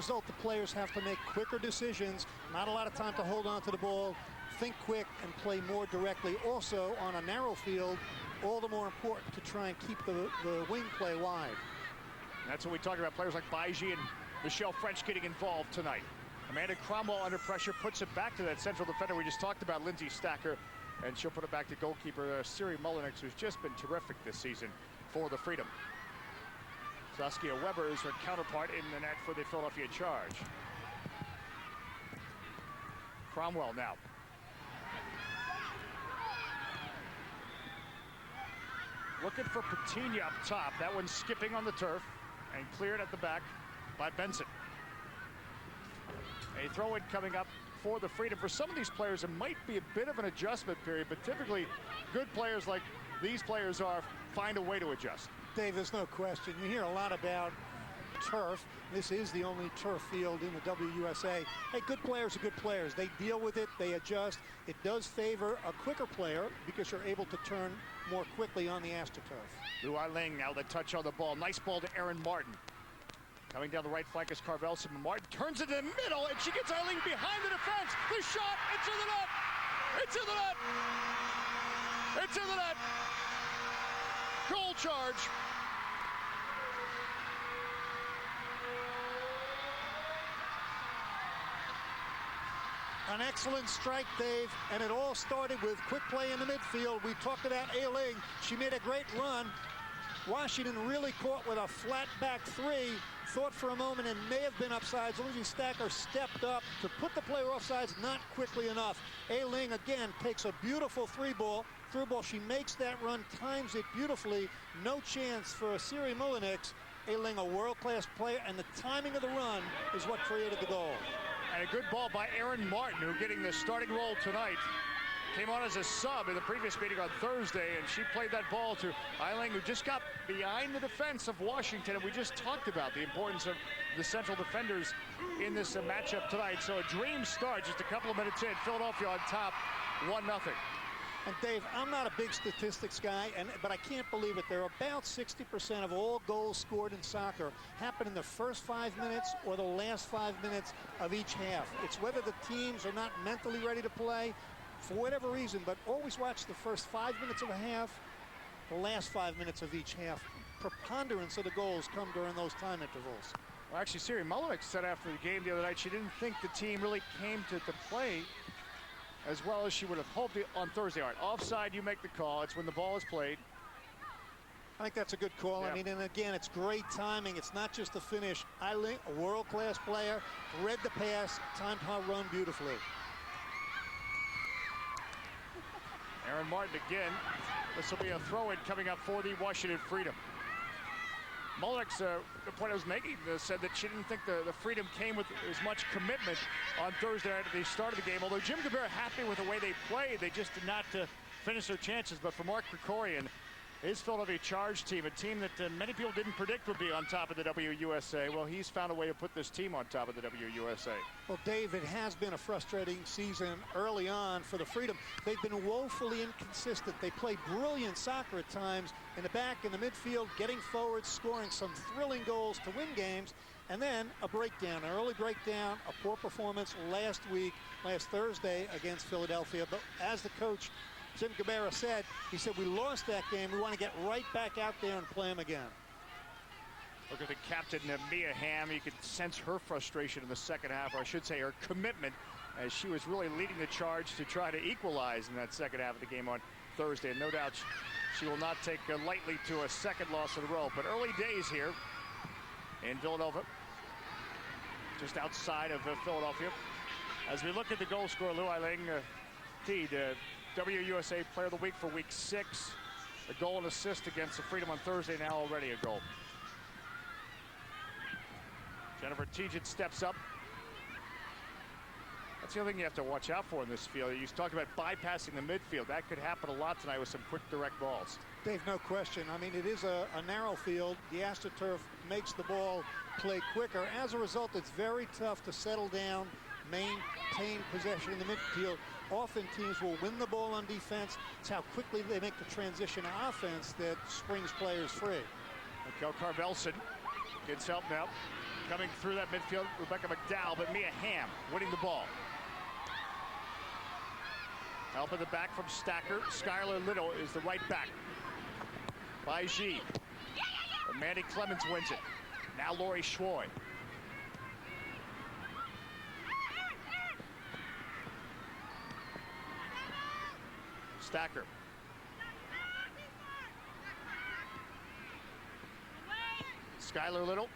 result, the players have to make quicker decisions, not a lot of time to hold on to the ball, think quick, and play more directly. Also, on a narrow field, all the more important to try and keep the wing play wide. That's what we talked about, players like Baiji and Michelle French getting involved tonight. Amanda Cromwell under pressure puts it back to that central defender we just talked about, Lindsay Stoecker, and she'll put it back to goalkeeper Siri Mullinix, who's just been terrific this season for the Freedom. Saskia Weber is her counterpart in the net for the Philadelphia Charge. Cromwell now. Looking for Pretinha up top. That one's skipping on the turf and cleared at the back by Benson. A throw-in coming up for the Freedom. For some of these players, it might be a bit of an adjustment period, but typically good players like these players find a way to adjust. Dave, there's no question. You hear a lot about turf. This is the only turf field in the WUSA. Hey, good players are good players. They deal with it, they adjust. It does favor a quicker player because you're able to turn more quickly on the AstroTurf. Ailing now the touch on the ball. Nice ball to Erin Martin. Coming down the right flank is Karvelsson. Martin turns it in the middle, and she gets Ailing behind the defense. The shot, it's in the net! It's in the net! It's in the net! Goal charge. An excellent strike, Dave, and it all started with quick play in the midfield. We talked about Ailing. She made a great run. Washington really caught with a flat back three. Thought for a moment it may have been upsides. Lindsay Stoecker stepped up to put the player offsides, not quickly enough. Ailing again takes a beautiful through ball. She makes that run, times it beautifully. No chance for Siri Mullinix. Ailing, a world-class player, and the timing of the run is what created the goal. And a good ball by Erin Martin, who getting the starting role tonight. Came on as a sub in the previous meeting on Thursday, and she played that ball to Ailing, who just got behind the defense of Washington. And we just talked about the importance of the central defenders in this matchup tonight. So a dream start just a couple of minutes in. Philadelphia on top, 1-0. And Dave, I'm not a big statistics guy, but I can't believe it. There are about 60% of all goals scored in soccer happen in the first 5 minutes or the last 5 minutes of each half. It's whether the teams are not mentally ready to play for whatever reason, but always watch the first 5 minutes of a half, the last 5 minutes of each half. Preponderance of the goals come during those time intervals. Well, actually, Siri Mullinix said after the game the other night she didn't think the team really came to play as well as she would have hoped on Thursday. All right, offside, you make the call. It's when the ball is played. I think that's a good call. Yeah. I mean, and again, it's great timing. It's not just the finish. Ailing, a world-class player, read the pass, timed her run beautifully. Erin Martin again. This will be a throw-in coming up for the Washington Freedom. Mullinix, the point I was making, said that she didn't think the Freedom came with as much commitment on Thursday night at the start of the game. Although Jim Gabarra happy with the way they played, they just did not finish their chances. But for Mark Krikorian, his Philadelphia Charge team, a team that many people didn't predict would be on top of the WUSA, well, he's found a way to put this team on top of the WUSA. Well, Dave, it has been a frustrating season early on for the Freedom. They've been woefully inconsistent. They play brilliant soccer at times in the back, in the midfield, getting forward, scoring some thrilling goals to win games, and then a breakdown, an early breakdown, a poor performance last Thursday against Philadelphia. But as the coach, Jim Gabarra said, he said, we lost that game. We want to get right back out there and play them again. Look at the captain, Mia Hamm. You could sense her frustration in the second half, or I should say her commitment, as she was really leading the charge to try to equalize in that second half of the game on Thursday. And no doubt she will not take lightly to a second loss in a row. But early days here in Villanova, just outside of Philadelphia. As we look at the goal scorer, Ailing, WUSA Player of the Week for Week 6. A goal and assist against the Freedom on Thursday, now already a goal. Jennifer Tietjen steps up. That's the other thing you have to watch out for in this field. You talked about bypassing the midfield. That could happen a lot tonight with some quick direct balls. Dave, no question. I mean, it is a narrow field. The AstroTurf makes the ball play quicker. As a result, it's very tough to settle down, maintain possession in the midfield. Often teams will win the ball on defense. It's how quickly they make the transition to offense that springs players free. Rakel Karvelsson gets help now. Coming through that midfield, Rebecca McDowell, but Mia Hamm winning the ball. Help in the back from Stoecker. Skylar Little is the right back. By G. But Mandy Clemens wins it. Now Lori Schwoy. Stoecker. Skylar Little.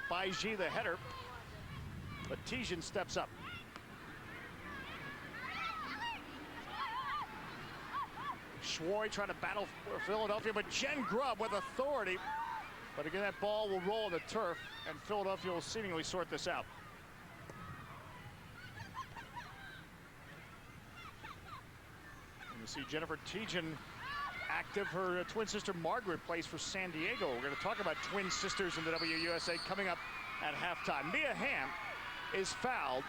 By G, the header. But Tietjen steps up. Schwoy trying to battle for Philadelphia, but Jen Grubb with authority. But again, that ball will roll on the turf, and Philadelphia will seemingly sort this out. And you see Jennifer Tietjen active. Her twin sister Margaret plays for San Diego. We're going to talk about twin sisters in the WUSA coming up at halftime. Mia Hamm is fouled.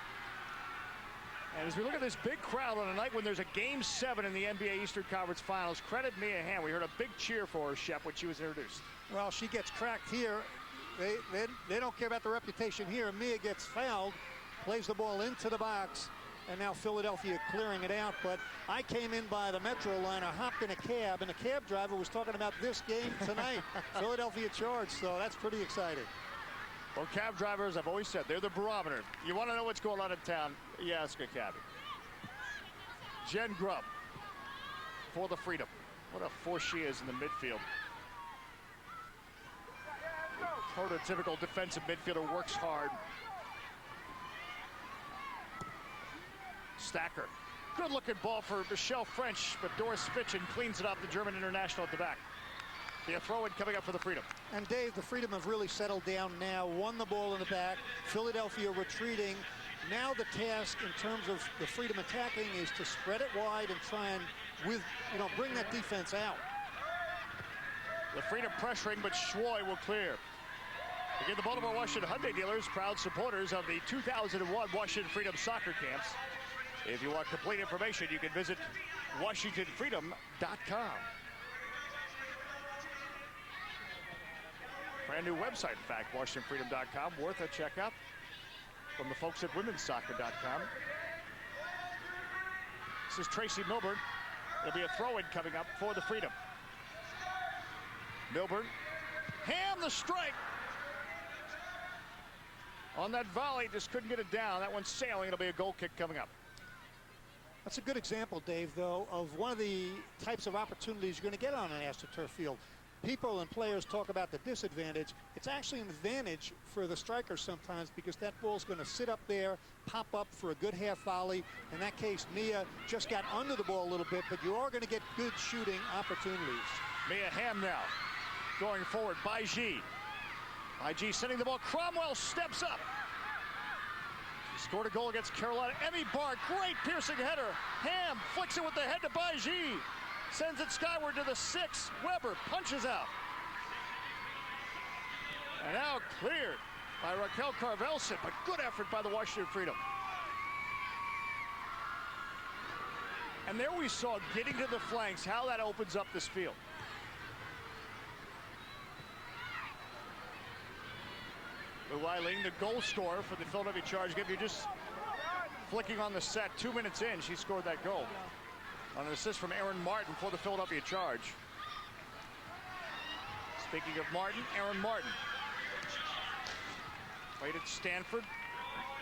And as we look at this big crowd on a night when there's a Game 7 in the NBA Eastern Conference Finals, credit Mia Hamm. We heard a big cheer for her, Shep, when she was introduced. Well, she gets cracked here. They don't care about the reputation here. Mia gets fouled, plays the ball into the box, and now Philadelphia clearing it out. But I came in by the Metro line, I hopped in a cab, and the cab driver was talking about this game tonight. Philadelphia charged, so that's pretty exciting. Well, cab drivers, I've always said, they're the barometer. You want to know what's going on in town? You ask a cabbie. Jen Grubb for the Freedom. What a force she is in the midfield. Prototypical defensive midfielder, works hard. Stoecker. Good looking ball for Michelle French, but Doris Fitschen cleans it up, the German international at the back. The throw-in coming up for the Freedom. And Dave, the Freedom have really settled down now, won the ball in the back. Philadelphia retreating. Now the task in terms of the Freedom attacking is to spread it wide and try and bring that defense out. The Freedom pressuring, but Schwoy will clear. Again, the Baltimore Washington Hyundai dealers, proud supporters of the 2001 Washington Freedom soccer camps. If you want complete information, you can visit WashingtonFreedom.com. Brand new website, in fact, WashingtonFreedom.com, worth a checkout from the folks at Women'sSoccer.com. This is Tracey Milburn. There'll be a throw-in coming up for the Freedom. Milburn, Hamm the strike. On that volley, just couldn't get it down. That one's sailing. It'll be a goal kick coming up. That's a good example, Dave, though, of one of the types of opportunities you're going to get on an AstroTurf field. People and players talk about the disadvantage. It's actually an advantage for the strikers sometimes because that ball's going to sit up there, pop up for a good half volley. In that case, Mia just got under the ball a little bit, but you are going to get good shooting opportunities. Mia Hamm now going forward by G. By G sending the ball. Cromwell steps up. She scored a goal against Carolina. Emmy Barr, great piercing header. Hamm flicks it with the head to By G. Sends it skyward to the 6. Weber punches out. And now cleared by Rakel Karvelsson, but good effort by the Washington Freedom. And there we saw getting to the flanks, how that opens up this field. Lou Ailing, the goal scorer for the Philadelphia Charge. If you're just flicking on the set, 2 minutes in, she scored that goal. On an assist from Aaron Martin for the Philadelphia Charge. Speaking of Martin, Aaron Martin. Played at Stanford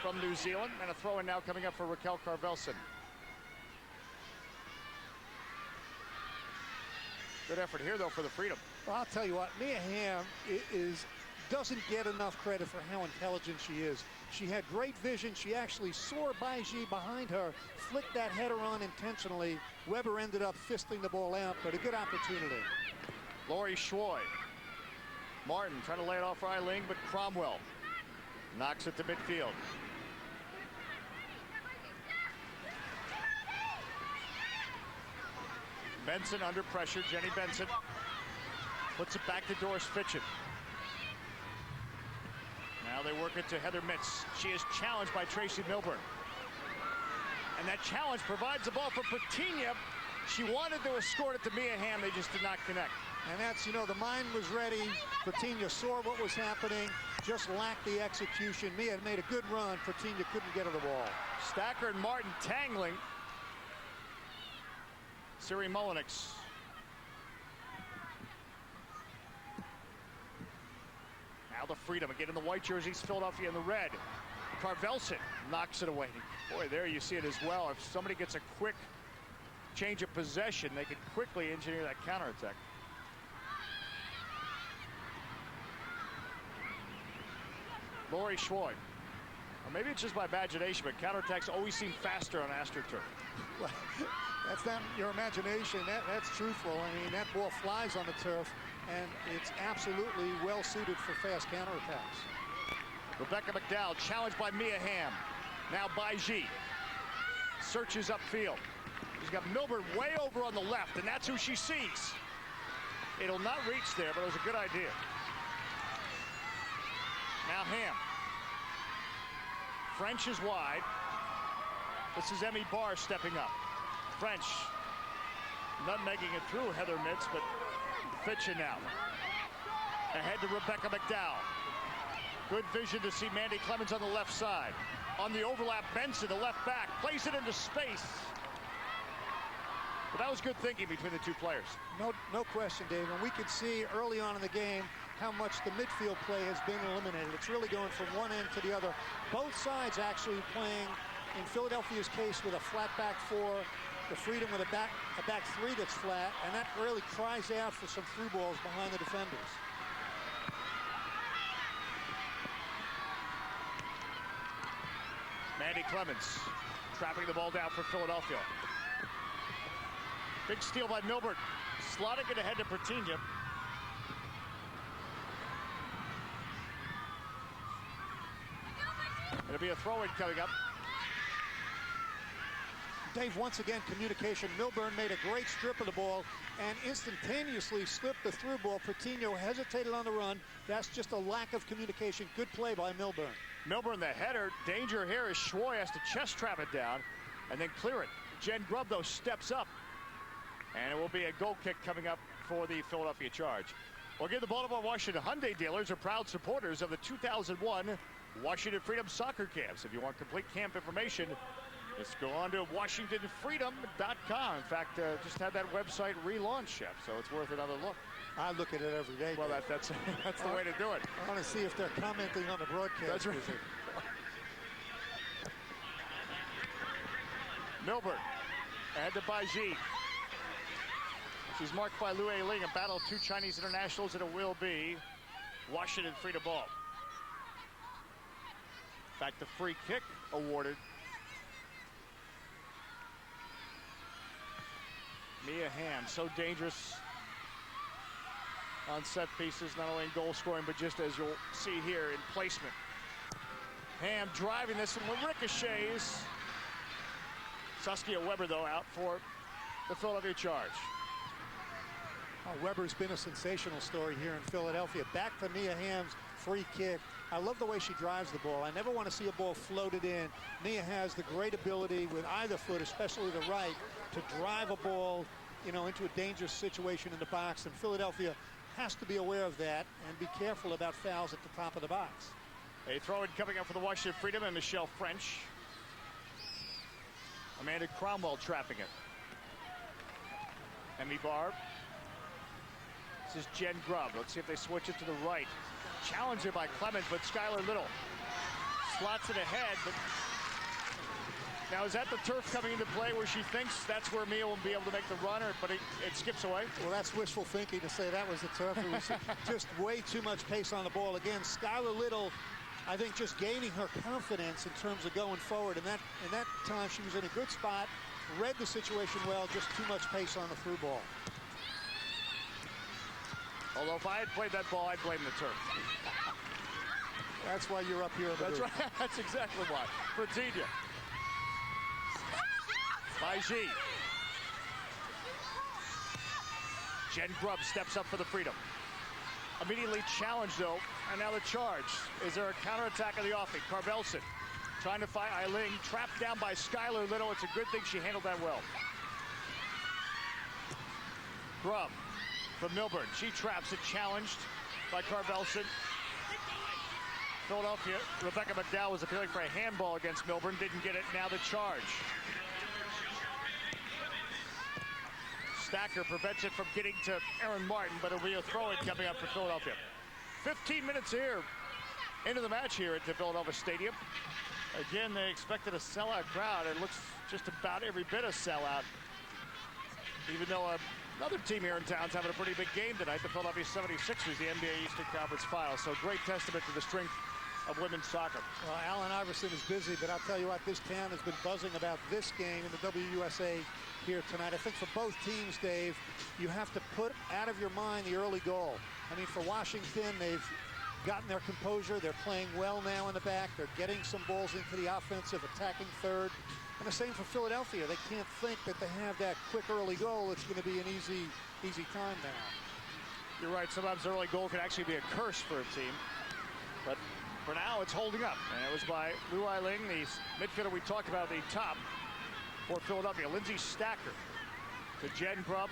from New Zealand, and a throw-in now coming up for Rakel Karvelsson. Good effort here, though, for the Freedom. Well, I'll tell you what, Mia Hamm doesn't get enough credit for how intelligent she is. She had great vision. She actually saw By G behind her, flicked that header on intentionally. Weber ended up fisting the ball out, but a good opportunity. Lori Schwoy. Martin trying to lay it off for Ailing, but Cromwell knocks it to midfield. Benson under pressure. Jenny Benson puts it back to Doris Fitschen. Now they work it to Heather Mitz. She is challenged by Tracey Milburn. And that challenge provides the ball for Pretinha. She wanted to escort it to Mia Hamm. They just did not connect. And that's, the mind was ready. Pretinha saw what was happening. just lacked the execution. Mia had made a good run. Pretinha couldn't get to the ball. Stoecker and Martin tangling. Siri Mullinix. Now the freedom again in the white jerseys, Philadelphia in the red. Karvelsson knocks it away. Boy, there you see it as well. If somebody gets a quick change of possession, they can quickly engineer that counterattack. Lori Schwoy. Or maybe it's just my imagination, but counterattacks always seem faster on AstroTurf. Well, that's not your imagination. That's truthful. I mean, that ball flies on the turf, and it's absolutely well suited for fast counterattacks. Rebecca McDowell challenged by Mia Hamm. Now by G. Searches upfield. She's got Milburn way over on the left, and that's who she sees. It'll not reach there, but it was a good idea. Now Hamm. French is wide. This is Emmy Barr stepping up. French nutmegging it through Heather Mitz, but Fitschen now. Ahead to Rebecca McDowell. Good vision to see Mandy Clemens on the left side. On the overlap, Benson, the left back, plays it into space. But that was good thinking between the two players. No question, Dave. And we could see early on in the game how much the midfield play has been eliminated. It's really going from one end to the other. Both sides actually playing, in Philadelphia's case, with a flat back four, the freedom with a back three that's flat, and that really cries out for some through balls behind the defenders. Mandy Clemens trapping the ball down for Philadelphia. Big steal by Milburn. Slotting it ahead to Pretinha. It'll be a throw-in coming up. Dave, once again, communication. Milburn made a great strip of the ball and instantaneously slipped the through ball. Pretinha hesitated on the run. That's just a lack of communication. Good play by Milburn. Milburn, the header. Danger here as Schwoy has to chest trap it down and then clear it. Jen Grubb, though, steps up. And it will be a goal kick coming up for the Philadelphia Charge. We'll give the Baltimore Washington Hyundai dealers are proud supporters of the 2001 Washington Freedom Soccer Camps. If you want complete camp information, just go on to WashingtonFreedom.com. In fact, just had that website relaunched, Chef, so it's worth another look. I look at it every day. Well, that's the way to do it. I want to see if they're commenting on the broadcast. That's right. Milburn, ahead to Baiji. She's marked by Lu Ailing, a battle of two Chinese internationals, and it will be Washington free to ball. In fact, the free kick awarded. Mia Hamm, so dangerous on set pieces, not only in goal scoring, but just as you'll see here in placement. Hamm driving this one, ricochets. Saskia Weber, though, out for the Philadelphia Charge. Oh, Weber's been a sensational story here in Philadelphia. Back to Mia Hamm's free kick. I love the way she drives the ball. I never want to see a ball floated in. Mia has the great ability with either foot, especially the right, to drive a ball, you know, into a dangerous situation in the box. And Philadelphia has to be aware of that and be careful about fouls at the top of the box. A throw-in coming up for the Washington Freedom and Michelle French. Amanda Cromwell trapping it. Emmy Barr. This is Jen Grubb. Let's see if they switch it to the right. Challenger by Clemens, but Skylar Little slots it ahead. But now, is that the turf coming into play where she thinks that's where Mia will be able to make the run, but it skips away? Well, that's wishful thinking to say that was the turf. It was just way too much pace on the ball. Again, Skylar Little, I think, just gaining her confidence in terms of going forward. And that time she was in a good spot, read the situation well, just too much pace on the through ball. Although if I had played that ball, I'd blame the turf. That's why you're up here. That's right. That's exactly why. Pretinha. By G. Jen Grubb steps up for the freedom. Immediately challenged, though, and now the charge. Is there a counterattack of the offing? Karvelsson trying to fight Ailing, trapped down by Skylar Little. It's a good thing she handled that well. Grubb from Milburn. She traps it, challenged by Karvelsson. Philadelphia, Rebecca McDowell was appealing for a handball against Milburn, didn't get it, now the charge. Stoecker prevents it from getting to Aaron Martin, but it'll be a throw-in coming up for Philadelphia. 15 minutes here into the match here at the Villanova Stadium. Again, they expected a sellout crowd. It looks just about every bit a sellout. Even though another team here in town's having a pretty big game tonight, the Philadelphia 76ers, the NBA Eastern Conference Finals. So great testament to the strength of women's soccer. Well, Allen Iverson is busy, but I'll tell you what, this town has been buzzing about this game in the WUSA here tonight. I think for both teams, Dave, you have to put out of your mind the early goal. I mean, for Washington, they've gotten their composure. They're playing well now in the back. They're getting some balls into the offensive, attacking third. And the same for Philadelphia. They can't think that they have that quick early goal. It's going to be an easy time now. You're right. Sometimes the early goal can actually be a curse for a team. But for now, it's holding up. And it was by Ailing, the midfielder we talked about at the top for Philadelphia. Lindsay Stoecker to Jen Grubb.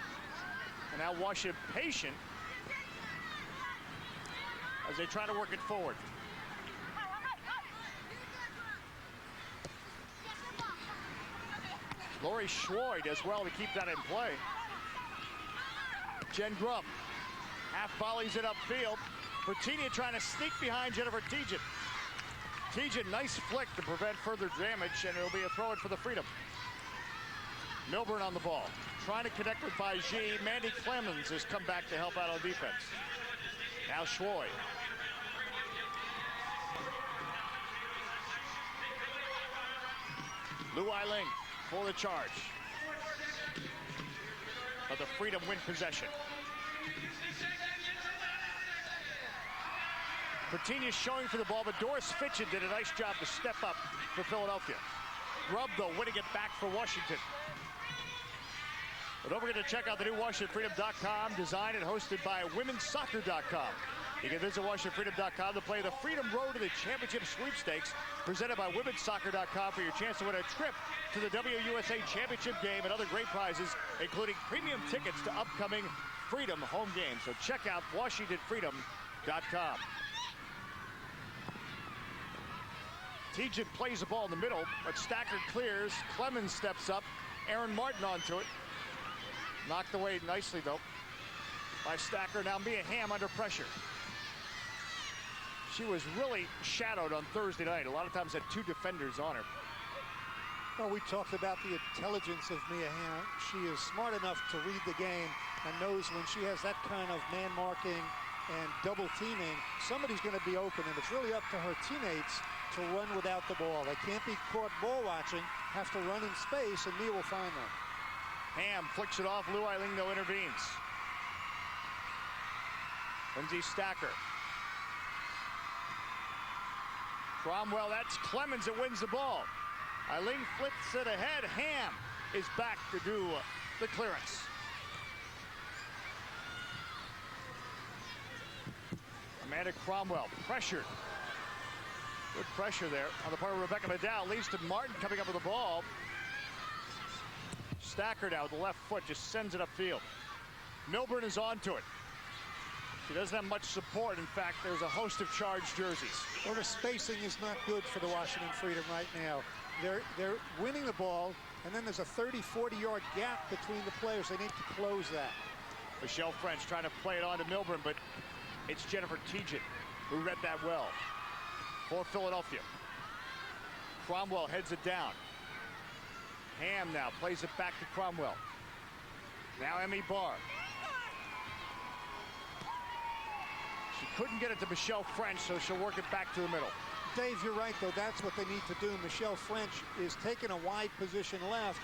And now Washington patient as they try to work it forward. Lori Schwoy does well to keep that in play. Jen Grubb half volleys it upfield. Pretinha trying to sneak behind Jennifer Tietjen. Tietjen, nice flick to prevent further damage, and it'll be a throw-in for the Freedom. Milburn on the ball, trying to connect with Baiji. Mandy Clemens has come back to help out on defense. Now Schwoy. Ailing for the charge. But the Freedom win possession. Pretinha showing for the ball, but Doris Fitschen did a nice job to step up for Philadelphia. Grubb, though, winning it back for Washington. But don't forget to check out the new WashingtonFreedom.com, designed and hosted by WomenSoccer.com. You can visit WashingtonFreedom.com to play the Freedom Road to the Championship Sweepstakes, presented by WomenSoccer.com for your chance to win a trip to the WUSA Championship game and other great prizes, including premium tickets to upcoming Freedom home games. So check out WashingtonFreedom.com. Tietjen plays the ball in the middle, but Stoecker clears. Clemens steps up. Aaron Martin onto it. Knocked away nicely, though, by Stoecker. Now Mia Hamm under pressure. She was really shadowed on Thursday night. A lot of times had two defenders on her. Well, we talked about the intelligence of Mia Hamm. She is smart enough to read the game and knows when she has that kind of man marking and double teaming, somebody's going to be open, and it's really up to her teammates to run without the ball. They can't be caught ball watching, have to run in space, and Mia will find them. Hamm flicks it off. Ailing, though, intervenes. Lindsay Stoecker. Cromwell, that's Clemens that wins the ball. Ailing flips it ahead. Hamm is back to do the clearance. Amanda Cromwell pressured. Good pressure there on the part of Rebecca McDowell. Leads to Martin coming up with the ball. Stoecker now with the left foot just sends it upfield. Milburn is onto it. She doesn't have much support. In fact, there's a host of charged jerseys. Well, the spacing is not good for the Washington Freedom right now. They're winning the ball, and then there's a 30-40 yard gap between the players. They need to close that. Michelle French trying to play it on to Milburn, but it's Jennifer Tietjen who read that well for Philadelphia. Cromwell heads it down. Hamm now plays it back to Cromwell. Now Emmy Barr. She couldn't get it to Michelle French, so she'll work it back to the middle. Dave, you're right, though. That's what they need to do. Michelle French is taking a wide position left.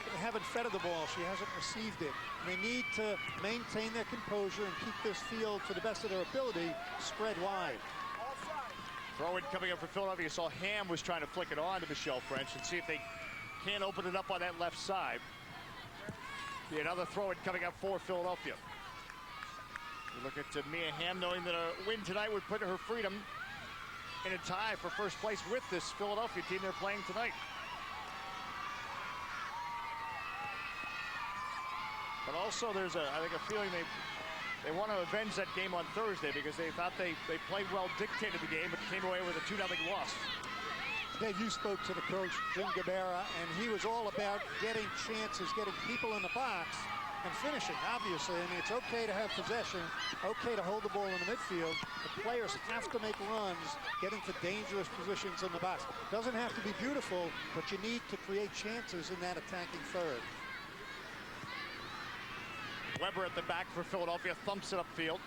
They haven't fed her the ball. She hasn't received it. They need to maintain their composure and keep this field, to the best of their ability, spread wide. Throw-in coming up for Philadelphia. You saw Hamm was trying to flick it on to Michelle French and see if they can't open it up on that left side. Be another throw-in coming up for Philadelphia. We look at Mia Hamm, knowing that a win tonight would put her Freedom in a tie for first place with this Philadelphia team they're playing tonight. But also there's I think a feeling They want to avenge that game on Thursday because they thought they played well, dictated the game, but came away with a 2-0 loss. Dave, you spoke to the coach, Jim Gabarra, and he was all about getting chances, getting people in the box, and finishing, obviously. I mean, it's okay to have possession, okay to hold the ball in the midfield. The players have to make runs, get into dangerous positions in the box. Doesn't have to be beautiful, but you need to create chances in that attacking third. Weber at the back for Philadelphia, thumps it upfield.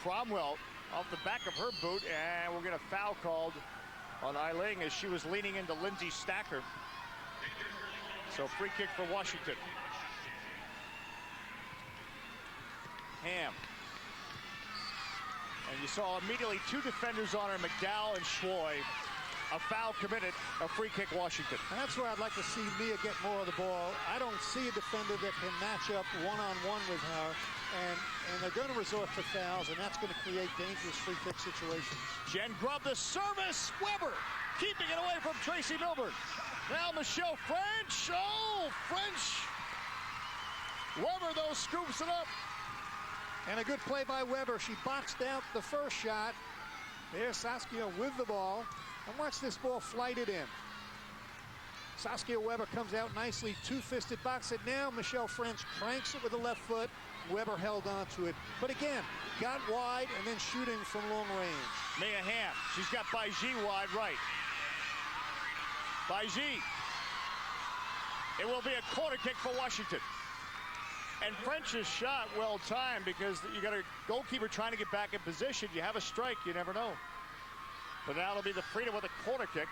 Cromwell off the back of her boot, and we'll get a foul called on Ailing as she was leaning into Lindsay Stoecker. So free kick for Washington. Hamm. And you saw immediately two defenders on her, McDowell and Schwoy. A foul committed, a free kick Washington. And that's where I'd like to see Mia get more of the ball. I don't see a defender that can match up one-on-one with her. And they're going to resort to fouls, and that's going to create dangerous free kick situations. Jen Grubb, the service. Weber keeping it away from Tracey Milburn. Now Michelle French. Oh, French. Weber, though, scoops it up. And a good play by Weber. She boxed out the first shot. There's Saskia with the ball. And watch this ball flighted in. Saskia Weber comes out nicely, two-fisted box it. Now Michelle French cranks it with the left foot. Weber held on to it. But again, got wide and then shooting from long range. Mia Hamm, she's got Baiji wide right. Baiji. It will be a corner kick for Washington. And French's shot well timed because you got a goalkeeper trying to get back in position. You have a strike, you never know. But now it'll be the Freedom with a corner kick.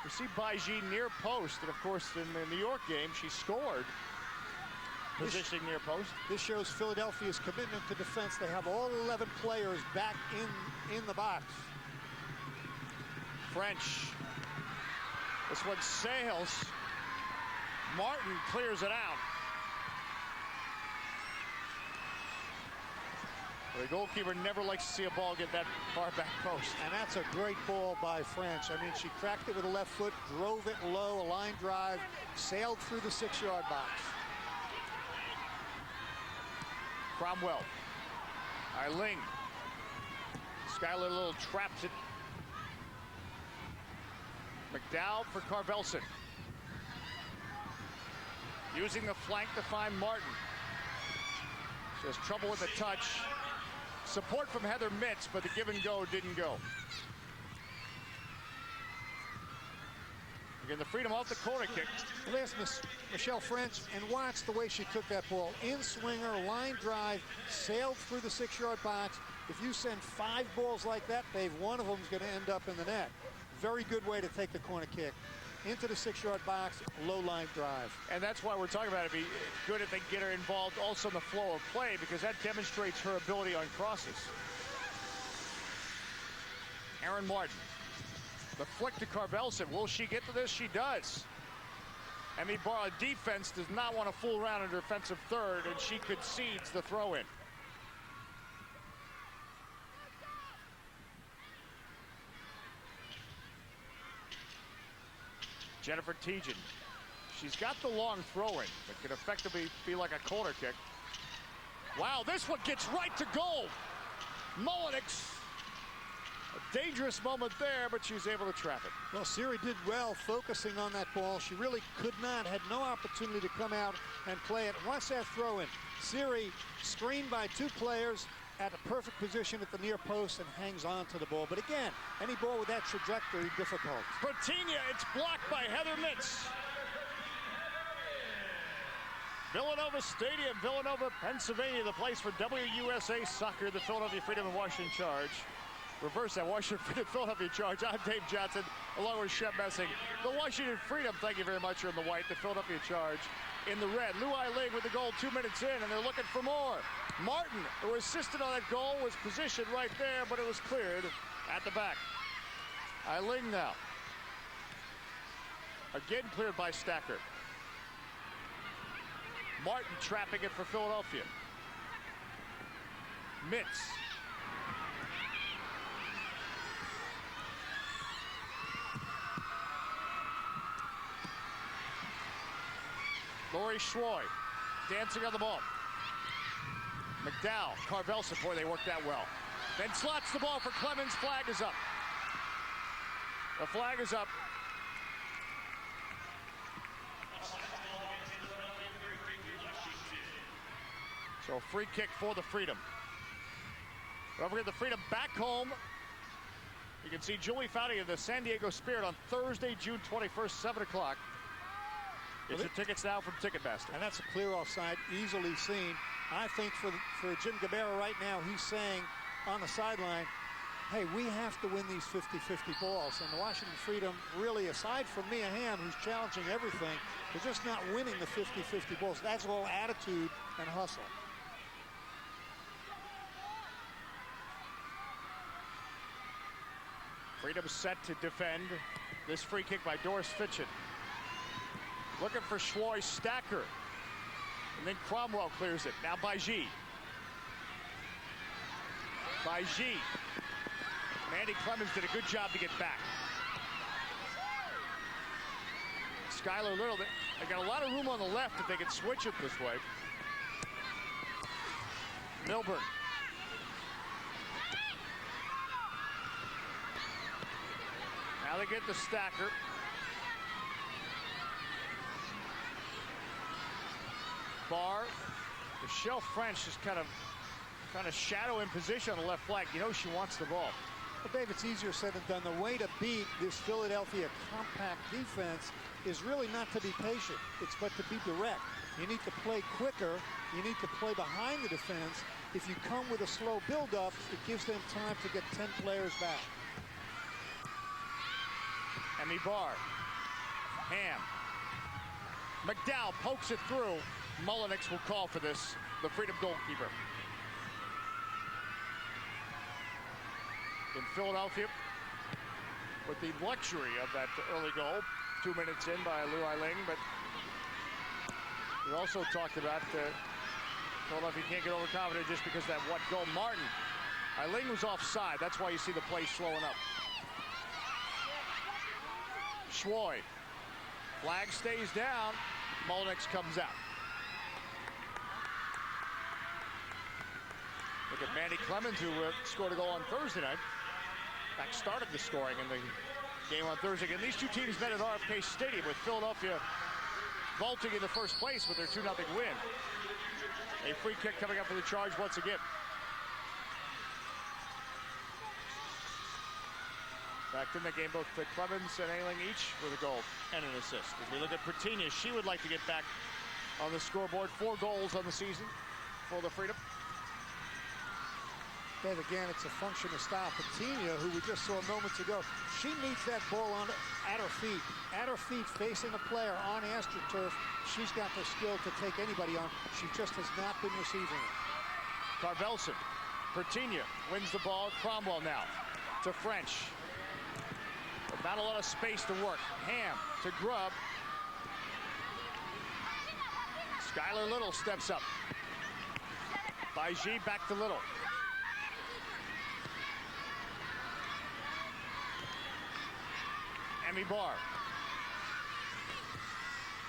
We see Baiji near post, and of course in the New York game she scored. Positioning near post. This shows Philadelphia's commitment to defense. They have all 11 players back in the box. French. This one sails. Martin clears it out. The goalkeeper never likes to see a ball get that far back post. And that's a great ball by French. I mean, she cracked it with the left foot, drove it low, a line drive, sailed through the 6-yard box. Cromwell. Ailing. Skylar Little traps it. McDowell for Karvelsson. Using the flank to find Martin. She has trouble with the touch. Support from Heather Mitz, but the give and go didn't go. Again, the Freedom off the corner kick. Well, there's Michelle French, and watch the way she took that ball. In swinger, line drive, sailed through the 6-yard box. If you send 5 balls like that, Dave, one of them is going to end up in the net. Very good way to take the corner kick. Into the 6-yard box, low line drive. And that's why we're talking about it. It'd be good if they get her involved also in the flow of play, because that demonstrates her ability on crosses. Aaron Martin. The flick to Karvelsson. Will she get to this? She does. I mean, Barr, defense does not want to fool around in her defensive third, and she concedes the throw-in. Jennifer Tietjen. She's got the long throw-in that could effectively be like a corner kick. Wow, this one gets right to goal. Mullinix. A dangerous moment there, but she's able to trap it. Well, Siri did well focusing on that ball. She really could not, had no opportunity to come out and play it. Watch that throw-in. Siri screened by 2 players at a perfect position at the near post and hangs on to the ball. But again, any ball with that trajectory, difficult. Pretinha, it's blocked by Heather Mitz. Villanova Stadium, Villanova, Pennsylvania, the place for WUSA soccer, the Philadelphia Freedom and Washington Charge. Reverse that, Washington Freedom, Philadelphia Charge. I'm Dave Johnson, along with Shep Messing. The Washington Freedom, thank you very much, are in the white. The Philadelphia Charge in the red. Lou Ailing with the goal 2 minutes in, and they're looking for more. Martin, who assisted on that goal, was positioned right there, but it was cleared at the back. Ailing now. Again cleared by Stoecker. Martin trapping it for Philadelphia. Mitz. Schwoy. dancing on the ball. McDowell, Karvelsson, boy, they worked that well. Then slots the ball for Clemens. Flag is up. The flag is up. So free kick for the Freedom. Don't forget the Freedom back home. You can see Julie Foudy of the San Diego Spirit on Thursday, June 21st, 7 o'clock. Get your tickets now from Ticketmaster. And that's a clear offside, easily seen. I think for Jim Gabarra right now, he's saying on the sideline, hey, we have to win these 50-50 balls. And the Washington Freedom, really, aside from Mia Hamm, who's challenging everything, they're just not winning the 50-50 balls. That's all attitude and hustle. Freedom set to defend this free kick by Doris Fitschen. Looking for Schwoy, Stoecker. And then Cromwell clears it. Now by G. Mandy Clemens did a good job to get back. Skylar Little, they got a lot of room on the left if they can switch it this way. Milburn. Now they get the Stoecker. Barr. Michelle French is kind of trying to shadow in position on the left flank. You know she wants the ball. Well, Dave, it's easier said than done. The way to beat this Philadelphia compact defense is really not to be patient. It's but to be direct. You need to play quicker. You need to play behind the defense. If you come with a slow build-up, it gives them time to get 10 players back. Barr. Hamm. McDowell pokes it through. Mullinix will call for this, the Freedom goalkeeper. In Philadelphia, with the luxury of that early goal, 2 minutes in by Lou Ailing, but we also talked about Philadelphia can't get overconfident just because that one goal. Martin. Ailing was offside. That's why you see the play slowing up. Schwoy. Flag stays down. Mullinix comes out. Look at Mandy Clemens, who scored a goal on Thursday night. In fact, started the scoring in the game on Thursday. And these two teams met at RFK Stadium, with Philadelphia vaulting in the first place with their 2-0 win. A free kick coming up for the Charge once again. Back in the game, both Clemens and Ailing each with a goal and an assist. As we look at Pretinha, she would like to get back on the scoreboard. 4 goals on the season for the Freedom. Dave, again, it's a function of style. Pretinha, who we just saw moments ago, she needs that ball at her feet. At her feet, facing a player on AstroTurf. She's got the skill to take anybody on. She just has not been receiving it. Karvelsson. Pretinha wins the ball. Cromwell now to French. But not a lot of space to work. Hamm to Grubb. Skylar Little steps up. By G, back to Little. Barr.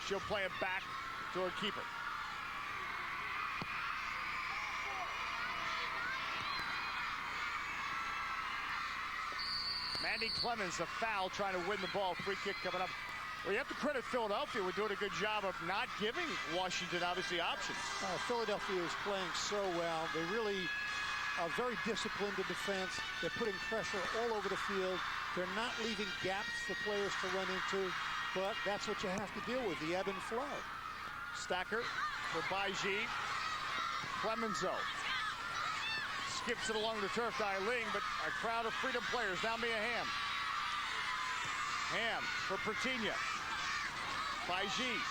She'll play it back to her keeper. Mandy Clemens, a foul, trying to win the ball. Free kick coming up. Well, you have to credit Philadelphia. We're doing a good job of not giving Washington, obviously, options. Philadelphia is playing so well. They really are very disciplined in defense. They're putting pressure all over the field. They're not leaving gaps for players to run into, but that's what you have to deal with, the ebb and flow. Stoecker for Baiji. Clemenzo skips it along the turf to Ailing, but a crowd of Freedom players. Now Mia Hamm. Hamm for Pretinha. Baiji.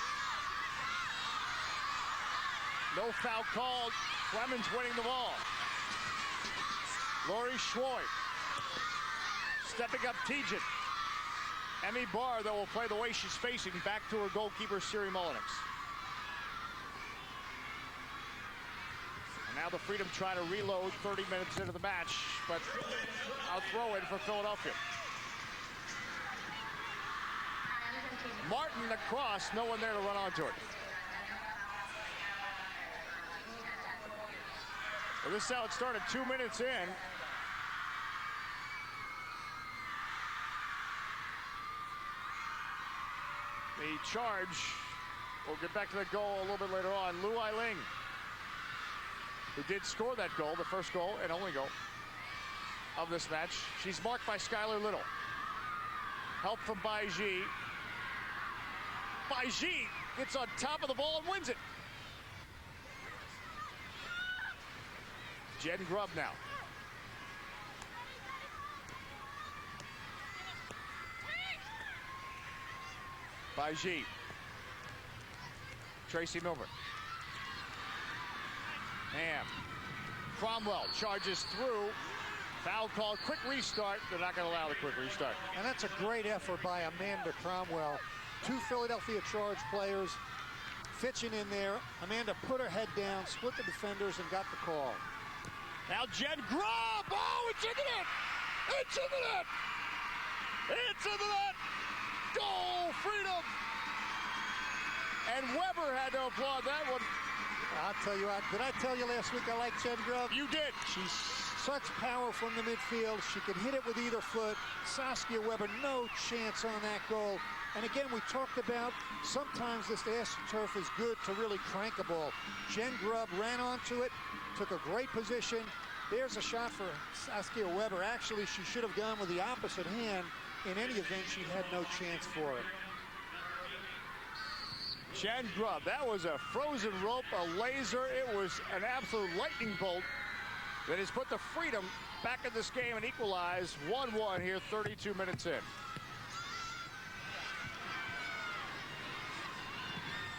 No foul called. Clemens winning the ball. Lori Schwoy. Stepping up Tietjen. Barr, though, will play the way she's facing, back to her goalkeeper, Siri Mullinix. And now the Freedom try to reload 30 minutes into the match, but I'll throw it for Philadelphia. Martin across, no one there to run onto it. Well, this is how it started, 2 minutes in. The charge, we'll get back to the goal a little bit later on. Ailing, who did score that goal, the first goal and only goal of this match. She's marked by Skylar Little. Help from Baiji. Baiji gets on top of the ball and wins it. Jen Grubb now. Baiji. Tracey Milburn. Hamm. Cromwell charges through. Foul called. Quick restart. They're not going to allow the quick restart. And that's a great effort by Amanda Cromwell. Two Philadelphia Charge players. Fitschen in there. Amanda put her head down, split the defenders, and got the call. Now Jen Grubb. Oh, it's in the net. It's in the net. It's in the net. Goal, freedom. And Weber had to applaud that one. I'll tell you what, did I tell you last week I like Jen Grubb? You did. She's such power from the midfield. She can hit it with either foot. Saskia Weber, no chance on that goal. And again, we talked about sometimes this AstroTurf is good to really crank a ball. Jen Grubb ran onto it, took a great position. There's a shot for Saskia Weber. Actually, she should have gone with the opposite hand. In any event, she had no chance for it. Jen Grubb, that was a frozen rope, a laser. It was an absolute lightning bolt that has put the Freedom back in this game and equalized 1-1 here, 32 minutes in.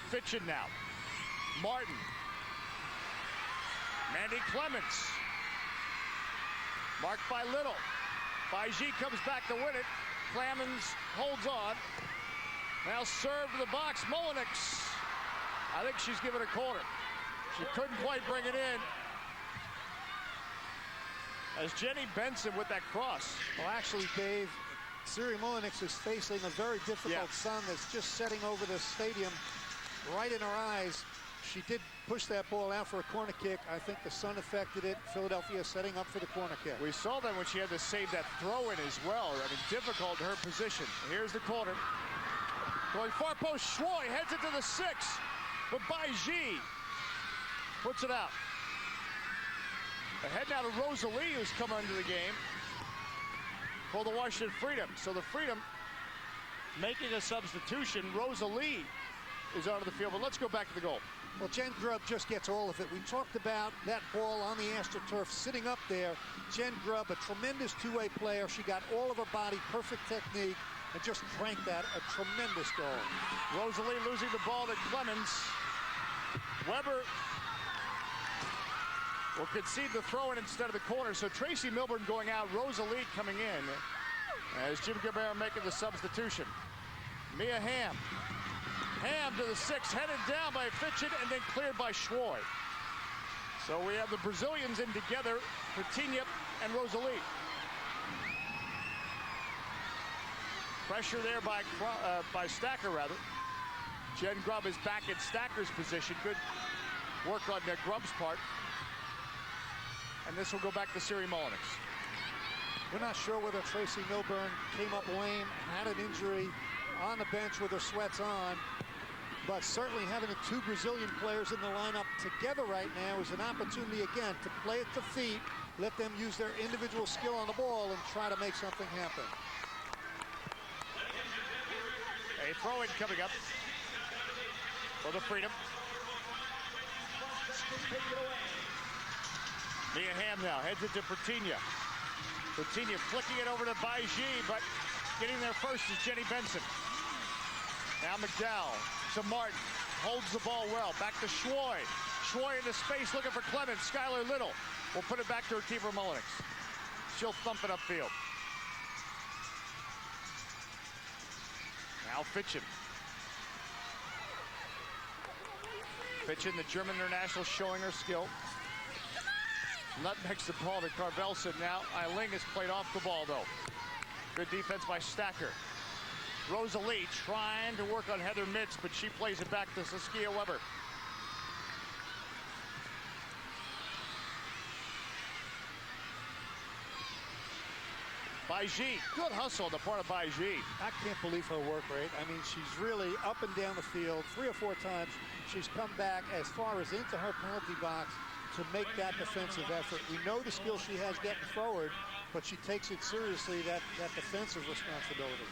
Fitschen now. Martin. Mandy Clements. Marked by Little. Baiji comes back to win it. Clemens holds on. Now serve to the box, Mullinix. I think she's given a corner. She couldn't quite bring it in. As Jenny Benson with that cross. Well, actually, Dave, Siri Mullinix is facing a very difficult sun that's just setting over the stadium right in her eyes. She did push that ball out for a corner kick. I think the sun affected it. Philadelphia setting up for the corner kick. We saw that when she had to save that throw in as well. I mean, difficult in her position. Here's the corner. Going far post, Schwoy heads it to the 6. But Baiji puts it out. Ahead now to Roseli, who's come into the game for the Washington Freedom. So the Freedom making a substitution. Roseli is onto the field, but let's go back to the goal. Well, Jen Grubb just gets all of it. We talked about that ball on the AstroTurf sitting up there. Jen Grubb, a tremendous two-way player. She got all of her body, perfect technique, and just cranked that. A tremendous goal. Roseli losing the ball to Clemens. Weber will concede the throw-in instead of the corner. So Tracey Milburn going out, Roseli coming in as Jim Gabarra making the substitution. Mia Hamm. Hamm to the 6, headed down by Fitschen and then cleared by Schwoy. So we have the Brazilians in together, Pretinha and Roseli. Pressure there by Stoecker, rather. Jen Grubb is back in Stacker's position. Good work on Grubb's part. And this will go back to Siri Mullinix. We're not sure whether Tracey Milburn came up lame, had an injury on the bench with her sweats on. But certainly having the two Brazilian players in the lineup together right now is an opportunity, again, to play at the feet, let them use their individual skill on the ball and try to make something happen. A throw-in coming up for the Freedom. Mia Hamm now heads it to Pretinha. Pretinha flicking it over to Baiji, but getting there first is Jenny Benson. Now McDowell to Martin, holds the ball well, back to Schwoy. Schwoy into space looking for Clemens. Skylar Little will put it back to her keeper Mullinix. She'll thump it upfield. Now Fitschen. Fitschen, the German international, showing her skill. Nutmegs the ball to Karvelsson. Now Ailing has played off the ball, though. Good defense by Stoecker. Roseli trying to work on Heather Mitz, but she plays it back to Saskia Weber. Baiji, good hustle on the part of Baiji. I can't believe her work rate. I mean, she's really up and down the field 3 or 4 times. She's come back as far as into her penalty box to make that defensive effort. We know the skill she has getting forward, but she takes it seriously, that defensive responsibility.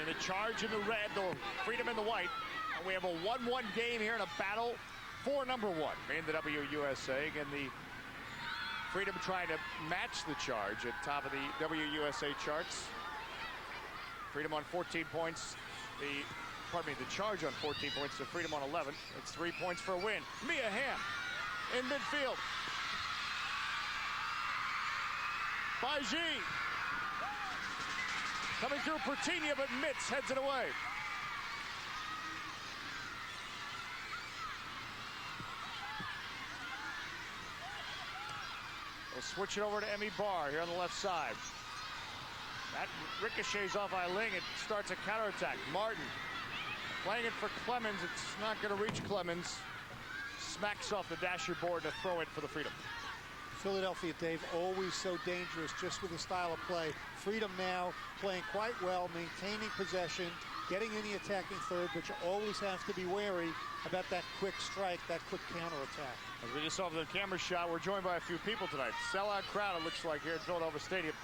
In the charge in the red, the Freedom in the white. And we have a 1-1 game here in a battle for number 1 in the WUSA. Again, the Freedom trying to match the charge at top of the WUSA charts. Freedom on 14 points. The charge on 14 points, the Freedom on 11. It's 3 points for a win. Mia Hamm in midfield. Baiji coming through Pretinha, but Mitz heads it away. We'll switch it over to Emmy Barr here on the left side. That ricochets off Ailing. It starts a counterattack. Martin playing it for Clemens. It's not going to reach Clemens. Smacks off the dasher board to throw it for the Freedom. Philadelphia, Dave, always so dangerous just with the style of play. Freedom now playing quite well, maintaining possession, getting in the attacking third, but you always have to be wary about that quick strike, that quick counterattack. As we just saw the camera shot, we're joined by a few people tonight. Sellout crowd, it looks like, here at Villanova Stadium.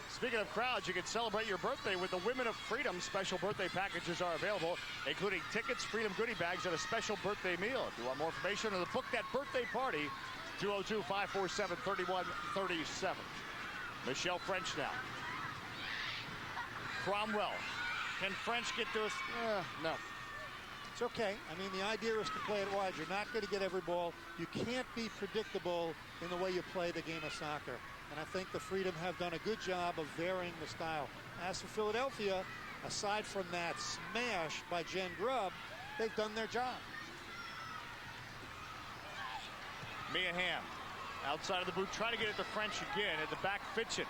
Speaking of crowds, you can celebrate your birthday with the Women of Freedom. Special birthday packages are available, including tickets, Freedom goodie bags, and a special birthday meal. If you want more information or to book that birthday party, 202-547-3137. Michelle French now. Cromwell. Can French get to us? No. It's okay. I mean, the idea is to play it wide. You're not going to get every ball. You can't be predictable in the way you play the game of soccer. And I think the Freedom have done a good job of varying the style. As for Philadelphia, aside from that smash by Jen Grubb, they've done their job. Mia Hamm outside of the boot, trying to get it to French again. At the back, Fitschen.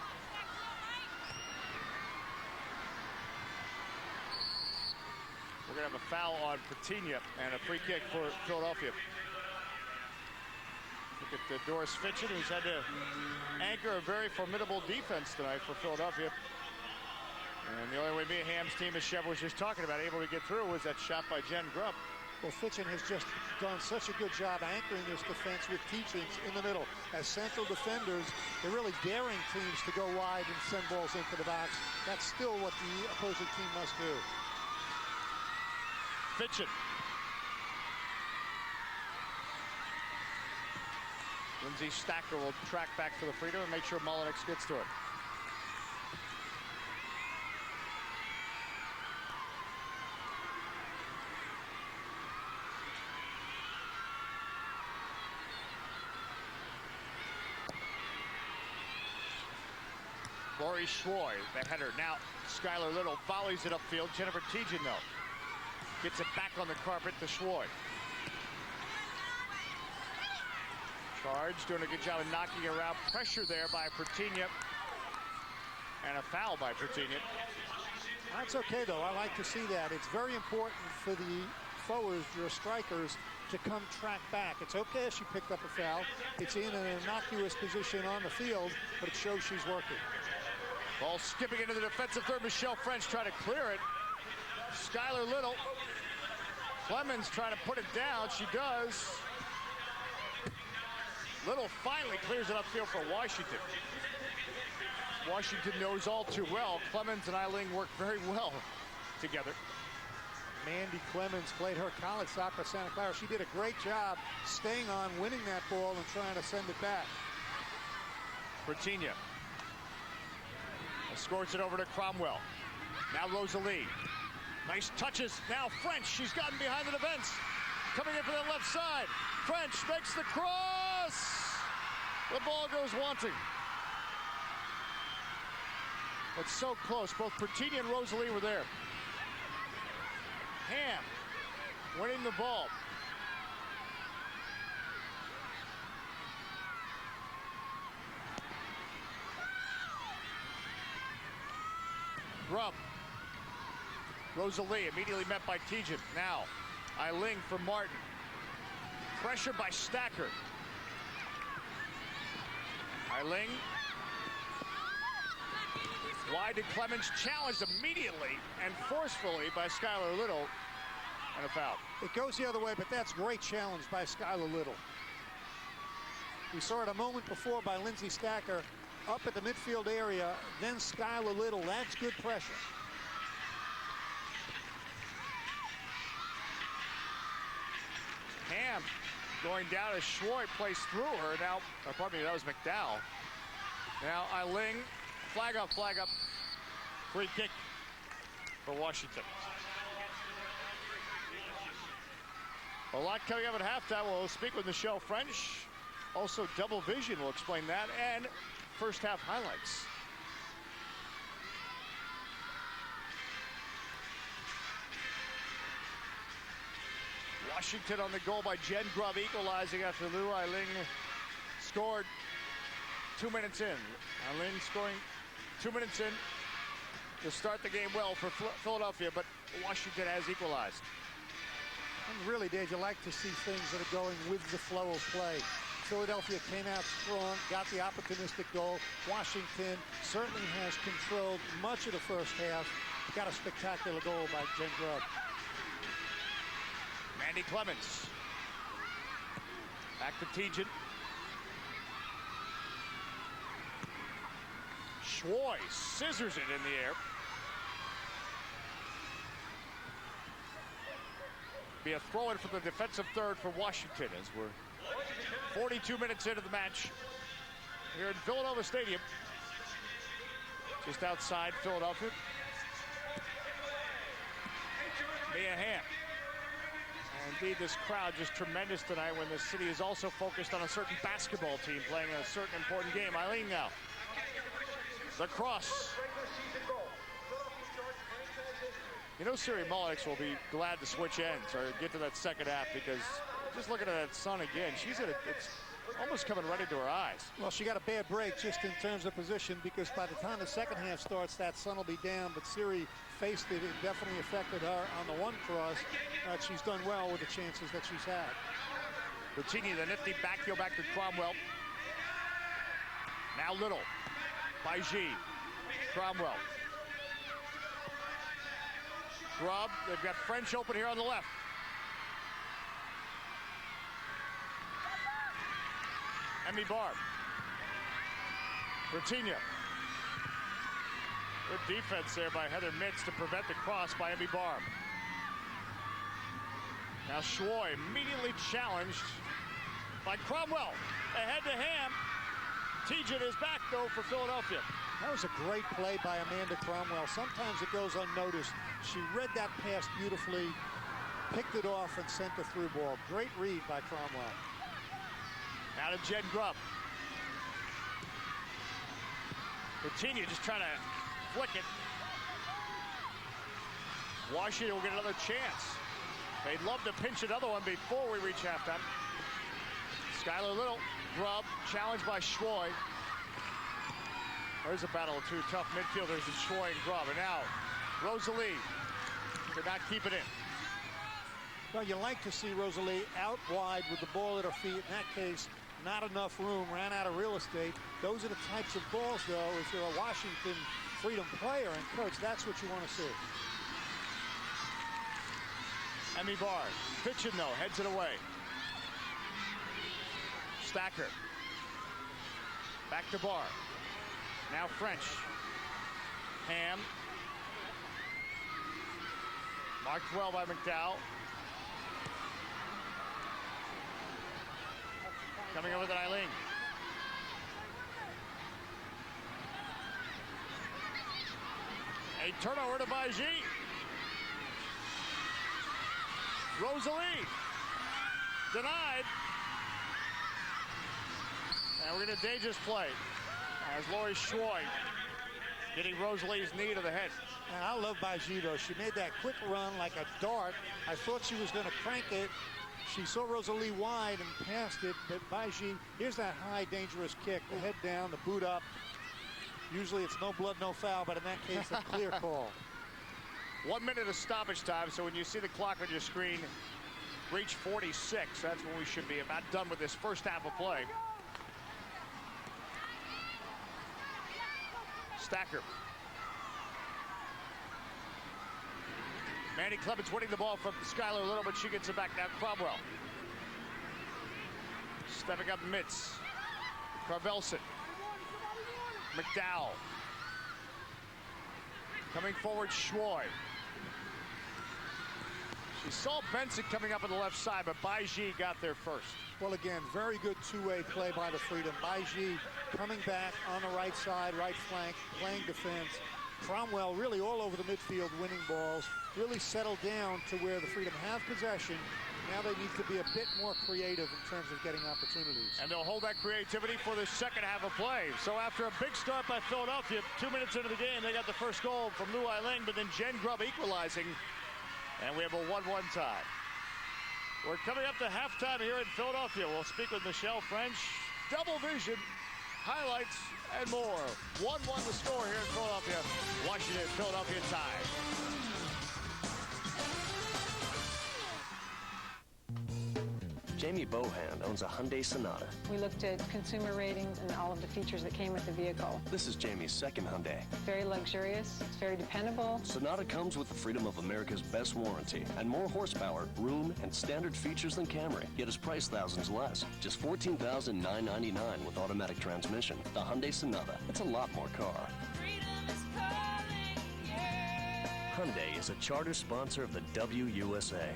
We're going to have a foul on Pretinha and a free kick for Philadelphia. Look at Doris Fitschen, who's had to anchor a very formidable defense tonight for Philadelphia. And the only way Mia Hamm's team, as Chev was just talking about, able to get through was that shot by Jen Grubb. Well, Fitschen has just done such a good job anchoring this defense with Tietjen in the middle. As central defenders, they're really daring teams to go wide and send balls into the box. That's still what the opposing team must do. Fitschen. Lindsay Stoecker will track back for the Freedom and make sure Mullinix gets to it. Schwoy, the header. Now Skylar Little volleys it upfield. Jennifer Tietjen, though, gets it back on the carpet to Schwoy. Charge, doing a good job of knocking around. Pressure there by Pretinha. And a foul by Pretinha. That's okay, though. I like to see that. It's very important for the forwards, your strikers, to come track back. It's okay if she picked up a foul. It's in an innocuous position on the field, but it shows she's working. Ball skipping into the defensive third. Michelle French trying to clear it. Skylar Little. Clemens trying to put it down. She does. Little finally clears it upfield for Washington. Washington knows all too well. Clemens and Ailing work very well together. Mandy Clemens played her college soccer at Santa Clara. She did a great job staying on, winning that ball, and trying to send it back. Pretinha scores it over to Cromwell. Now Roseli. Nice touches. Now French. She's gotten behind the defense. Coming in for the left side. French makes the cross. The ball goes wanting. It's so close. Both Pretinha and Roseli were there. Hamm winning the ball. Grubb. Roseli immediately met by Tietjen. Now Ailing for Martin. Pressure by Stoecker. Ailing. Wide to Clemens, challenged immediately and forcefully by Skylar Little, and a foul. It goes the other way, but that's great challenge by Skylar Little. We saw it a moment before by Lindsay Stoecker up at the midfield area, then Skylar Little. That's good pressure. Hamm going down as Schwoy plays through her. Now, pardon me, that was McDowell. Now Ailing, flag up. Free kick for Washington. A lot coming up at halftime. We'll speak with Michelle French. Also, Double Vision will explain that, and first half highlights. Washington on the goal by Jen Grubb, equalizing after Lou Ailing scored 2 minutes in. Ailing scoring 2 minutes in to start the game well for Philadelphia, but Washington has equalized. And really, Dave, you like to see things that are going with the flow of play. Philadelphia came out strong, got the opportunistic goal. Washington certainly has controlled much of the first half. Got a spectacular goal by Jen Grubb. Mandy Clemens. Back to Tietjen. Schwoy scissors it in the air. Be a throw-in for the defensive third for Washington as we're 42 minutes into the match here in Villanova Stadium. Just outside Philadelphia. Mia Hamm. And indeed, this crowd just tremendous tonight when the city is also focused on a certain basketball team playing a certain important game. Ailing now. The cross. You know, Siri Mullinix will be glad to switch ends or get to that second half, because just looking at that sun again, it's almost coming right into her eyes. Well, she got a bad break just in terms of position, because by the time the second half starts, that sun will be down. But Siri faced it. It definitely affected her on the one cross. She's done well with the chances that she's had. Pretinha, the nifty backheel back to Cromwell. Now Little by G. Cromwell. Grubb, they've got French open here on the left. Barr. Pretinha. Good defense there by Heather Mitz to prevent the cross by Barr. Now Schwoy immediately challenged by Cromwell. Ahead to Hamm. Tietjen is back, though, for Philadelphia. That was a great play by Amanda Cromwell. Sometimes it goes unnoticed. She read that pass beautifully, picked it off, and sent the through ball. Great read by Cromwell. Now to Jen Grubb. Pretinha just trying to flick it. Washington will get another chance. They'd love to pinch another one before we reach halftime. Skylar Little, Grubb, challenged by Schwoy. There's a battle of two tough midfielders in Schwoy and Grubb. And now, Roseli could not keep it in. Well, you like to see Roseli out wide with the ball at her feet. In that case, not enough room, ran out of real estate. Those are the types of balls, though, if you're a Washington Freedom player and coach, that's what you want to see. Barr. Fitschen, though, heads it away. Stoecker. Back to Barr. Now French. Hamm. Marked well by McDowell. Coming over to Ailing. A turnover to Baji. Roseli. Denied. And we're going to dangerous play as Lori Schwoy getting Roseli's knee to the head. And I love Baji, though. She made that quick run like a dart. I thought she was going to crank it. She saw Roseli wide and passed it, but Baji, here's that high, dangerous kick. The head down, the boot up. Usually it's no blood, no foul, but in that case, a clear call. 1 minute of stoppage time, so when you see the clock on your screen reach 46, that's when we should be about done with this first half of play. Stoecker. Manny Clements winning the ball from Skylar a little, but she gets it back now. Cromwell. Stepping up Mitz. Karvelsson. McDowell. Coming forward, Schwoy. She saw Benson coming up on the left side, but Baiji got there first. Well, again, very good two-way play by the Freedom. Baiji coming back on the right side, right flank, playing defense. Cromwell really all over the midfield winning balls, really settled down to where the Freedom have possession. Now they need to be a bit more creative in terms of getting opportunities. And they'll hold that creativity for the second half of play. So after a big start by Philadelphia, 2 minutes into the game, they got the first goal from Ailing, but then Grubb equalizing. And we have a 1-1 tie. We're coming up to halftime here in Philadelphia. We'll speak with Michelle French, double vision, highlights, and more. 1-1 the score here in Philadelphia. Washington, Philadelphia tie. Jamie Bohan owns a Hyundai Sonata. We looked at consumer ratings and all of the features that came with the vehicle. This is Jamie's second Hyundai. Very luxurious, it's very dependable. Sonata comes with the freedom of America's best warranty and more horsepower, room, and standard features than Camry, yet is priced thousands less. Just $14,999 with automatic transmission. The Hyundai Sonata. It's a lot more car. Freedom is calling, yeah. Hyundai is a charter sponsor of the WUSA.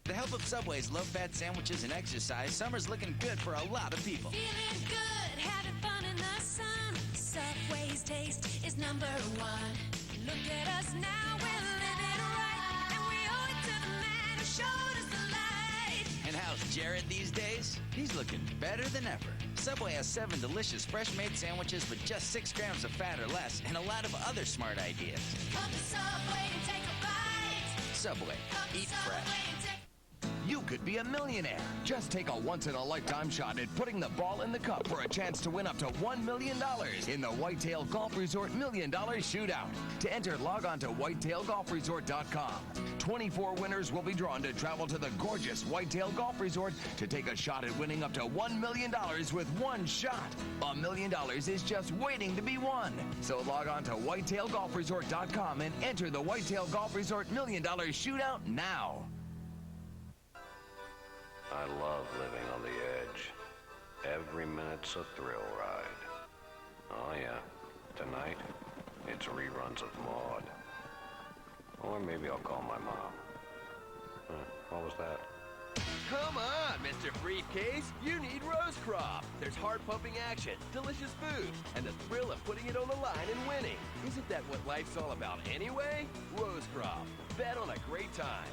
With the help of Subway's low-fat sandwiches and exercise, summer's looking good for a lot of people. Feeling good, having fun in the sun. Subway's taste is #1. Look at us now, we're living right. And we owe it to the man who showed us the light. And how's Jared these days? He's looking better than ever. Subway has 7 delicious fresh-made sandwiches with just 6 grams of fat or less and a lot of other smart ideas. Come to Subway and take a bite. Subway, Come to eat Subway fresh. and take You could be a millionaire. Just take a once-in-a-lifetime shot at putting the ball in the cup for a chance to win up to $1 million in the Whitetail Golf Resort $1 Million Shootout. To enter, log on to whitetailgolfresort.com. 24 winners will be drawn to travel to the gorgeous Whitetail Golf Resort to take a shot at winning up to $1 million with one shot. $1 million is just waiting to be won. So log on to whitetailgolfresort.com and enter the Whitetail Golf Resort $1 Million Shootout now. I love living on the edge. Every minute's a thrill ride. Oh yeah, tonight, it's reruns of Maude. Or maybe I'll call my mom. What was that? Come on, Mr. Briefcase. You need Rose Crop. There's heart-pumping action, delicious food, and the thrill of putting it on the line and winning. Isn't that what life's all about anyway? Rose Crop. Bet on a great time.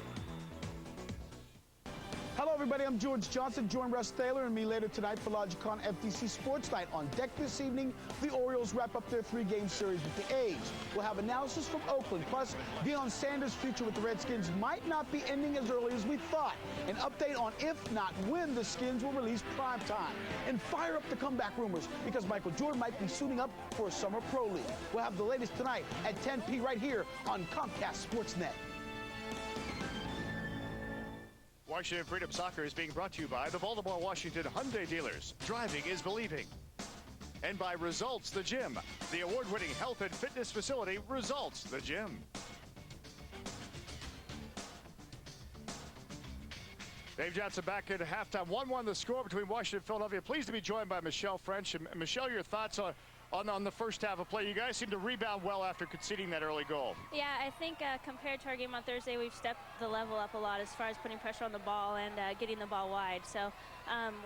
Hello, everybody. I'm George Johnson. Join Russ Thaler and me later tonight for LogicCon FTC Sports Night. On deck this evening, the Orioles wrap up their 3-game series with the A's. We'll have analysis from Oakland. Plus, Deion Sanders' future with the Redskins might not be ending as early as we thought. An update on if not when the Skins will release prime time. And fire up the comeback rumors because Michael Jordan might be suiting up for a summer pro league. We'll have the latest tonight at 10 p. right here on Comcast Sportsnet. Washington Freedom Soccer is being brought to you by the Baltimore Washington Hyundai dealers. Driving is believing. And by Results the Gym, the award-winning health and fitness facility, Results the Gym. Dave Johnson back at halftime. 1-1 the score between Washington and Philadelphia. Pleased to be joined by Michelle French. And Michelle, your thoughts on the first half of play? You guys seem to rebound well after conceding that early goal. Yeah, I think compared to our game on Thursday, we've stepped the level up a lot as far as putting pressure on the ball and getting the ball wide. So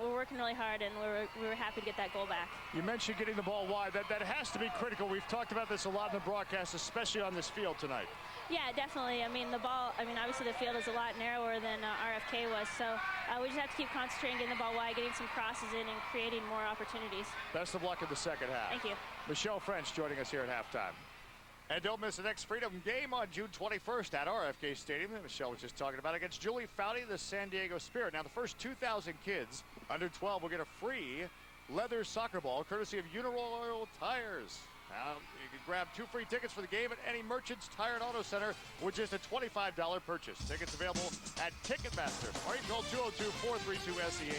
we're working really hard, and we were happy to get that goal back. You mentioned getting the ball wide. That has to be critical. We've talked about this a lot in the broadcast, especially on this field tonight. Yeah, definitely. Obviously the field is a lot narrower than RFK was, so we just have to keep concentrating, getting the ball wide, getting some crosses in, and creating more opportunities. Best of luck in the second half. Thank you. Michelle French joining us here at halftime. And don't miss the next Freedom game on June 21st at RFK Stadium that Michelle was just talking about against Julie Foudy, the San Diego Spirit. Now, the first 2,000 kids under 12 will get a free leather soccer ball courtesy of Uniroyal Tires. Now, you can grab 2 free tickets for the game at any Merchants Tire and Auto Center with just a $25 purchase. Tickets available at Ticketmaster or you can call 202-432-SEAT.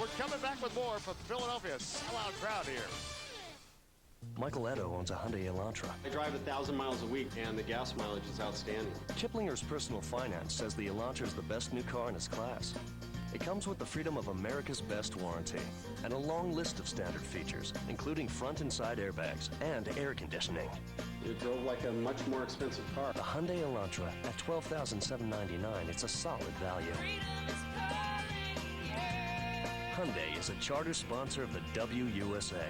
We're coming back with more from Philadelphia. Sellout crowd here. Michael Edo owns a Hyundai Elantra. I drive 1,000 miles a week, and the gas mileage is outstanding. Kiplinger's Personal Finance says the Elantra is the best new car in its class. It comes with the freedom of America's best warranty and a long list of standard features, including front and side airbags and air conditioning. It drove like a much more expensive car. The Hyundai Elantra at $12,799, it's a solid value. Hyundai is a charter sponsor of the WUSA.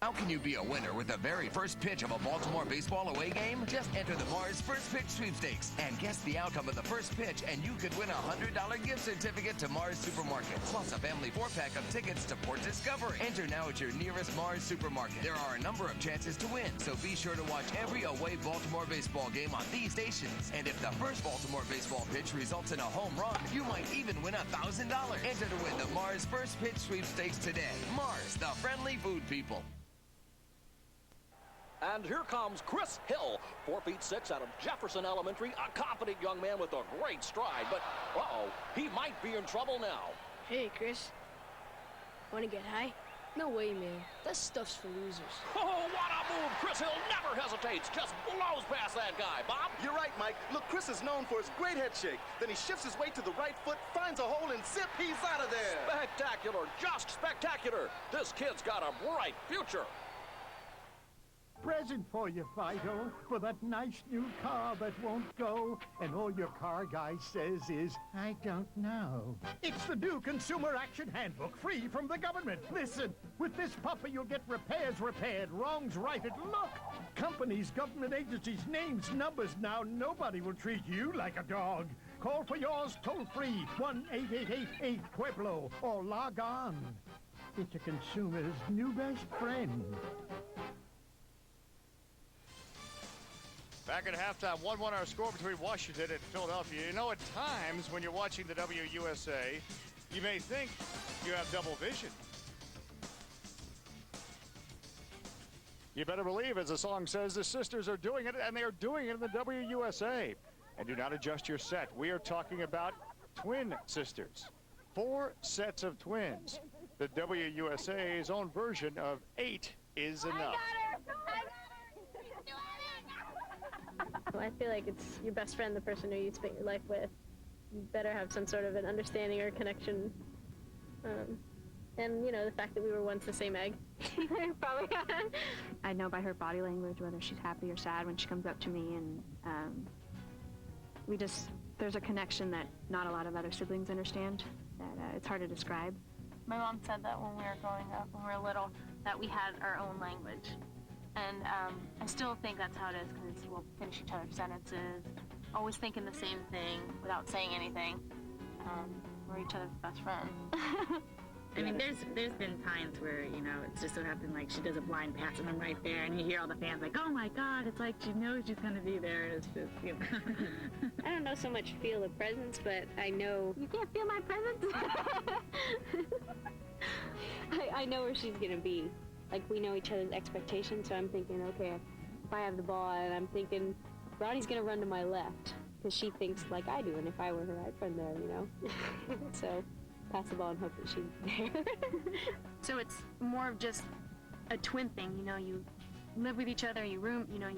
How can you be a winner with the very first pitch of a Baltimore baseball away game? Just enter the Mars First Pitch Sweepstakes and guess the outcome of the first pitch, and you could win a $100 gift certificate to Mars Supermarket, plus a family 4-pack of tickets to Port Discovery. Enter now at your nearest Mars Supermarket. There are a number of chances to win, so be sure to watch every away Baltimore baseball game on these stations. And if the first Baltimore baseball pitch results in a home run, you might even win $1,000. Enter to win the Mars First Pitch Sweepstakes today. Mars, the friendly food people. And here comes Chris Hill, 4 feet 6 out of Jefferson Elementary, a confident young man with a great stride, but uh-oh, he might be in trouble now. Hey, Chris. Want to get high? No way, man. That stuff's for losers. Oh, what a move! Chris Hill never hesitates, just blows past that guy. Bob? You're right, Mike. Look, Chris is known for his great head shake. Then he shifts his weight to the right foot, finds a hole, and zip, he's out of there. Spectacular, just spectacular. This kid's got a bright future. Present for you, Fido, for that nice new car that won't go, and all your car guy says is, I don't know. It's the new Consumer Action Handbook, free from the government. Listen, with this puppy you'll get repairs repaired, wrongs righted. Look, companies, government agencies, names, numbers. Now nobody will treat you like a dog. Call for yours toll-free, 1-888-8-PUEBLO, or log on. It's a consumer's new best friend. Back at halftime, 1-1 our score between Washington and Philadelphia. You know, at times when you're watching the WUSA, you may think you have double vision. You better believe, as the song says, the sisters are doing it, and they are doing it in the WUSA. And do not adjust your set. We are talking about twin sisters. 4 sets of twins. The WUSA's own version of 8 is enough. I feel like it's your best friend, the person who you spent your life with. You better have some sort of an understanding or connection. And, you know, the fact that we were once the same egg. Probably. I know by her body language whether she's happy or sad when she comes up to me, and there's a connection that not a lot of other siblings understand, that it's hard to describe. My mom said that when we were growing up, when we were little, that we had our own language. And I still think that's how it is, because we'll finish each other's sentences, always thinking the same thing without saying anything. We're each other's best friend. I mean, there's been times where, you know, it's just so happened like she does a blind pass and I'm right there, and you hear all the fans like, oh my God, it's like she knows she's gonna be there. It's just, you know. I don't know so much feel the presence, but I know. You can't feel my presence? I know where she's gonna be. Like, we know each other's expectations, so I'm thinking, okay, if I have the ball, and I'm thinking, Ronnie's gonna run to my left, because she thinks like I do, and if I were her, I'd run there, you know? So, pass the ball and hope that she's there. So it's more of just a twin thing, you know, you live with each other, you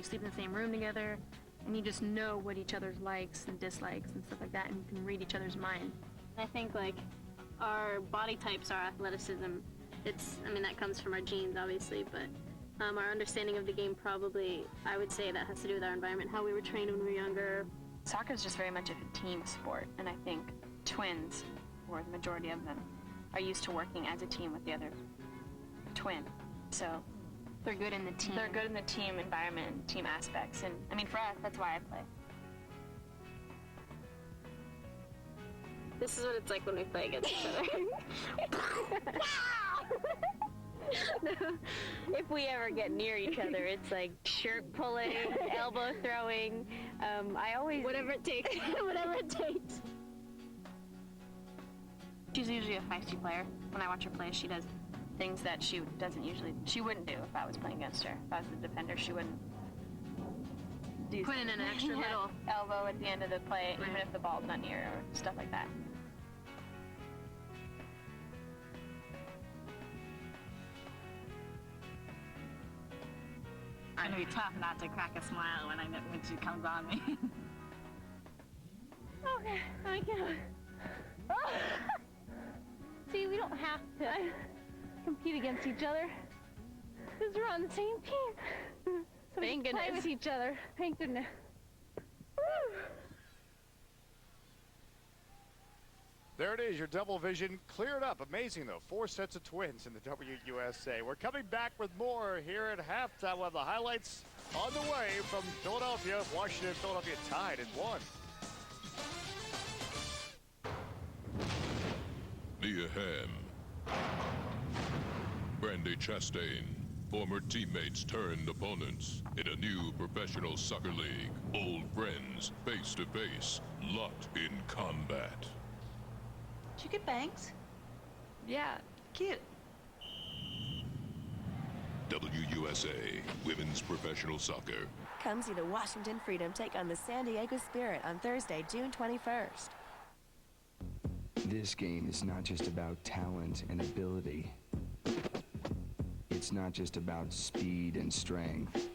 sleep in the same room together, and you just know what each other's likes and dislikes and stuff like that, and you can read each other's mind. I think, like, our body types, our athleticism, that comes from our genes, obviously, but our understanding of the game probably, I would say that has to do with our environment, how we were trained when we were younger. Soccer is just very much a team sport, and I think twins, or the majority of them, are used to working as a team with the other twin. So they're good in the team. They're good in the team environment and team aspects, and I mean, for us, that's why I play. This is what it's like when we play against each other. If we ever get near each other, it's like shirt pulling, elbow throwing. I always... Whatever it takes. Whatever it takes. She's usually a feisty player. When I watch her play, she does things that she wouldn't do if I was playing against her. If I was the defender, she wouldn't put in an extra little elbow at the end of the play, even if the ball's not near, or stuff like that. gonna be tough not to crack a smile when she comes on me. Okay, I can't. Oh. See, we don't have to compete against each other because we're on the same team. So we can play with each other. Thank goodness. Woo. There it is, your double vision cleared up. Amazing, though. 4 sets of twins in the WUSA. We're coming back with more here at halftime. We'll have the highlights on the way from Philadelphia. Washington and Philadelphia tied at 1. Mia Hamm, Brandy Chastain, former teammates turned opponents in a new professional soccer league. Old friends, face to face, locked in combat. Did you get bangs? Yeah, cute. WUSA, Women's Professional Soccer. Come see the Washington Freedom take on the San Diego Spirit on Thursday, June 21st. This game is not just about talent and ability. It's not just about speed and strength.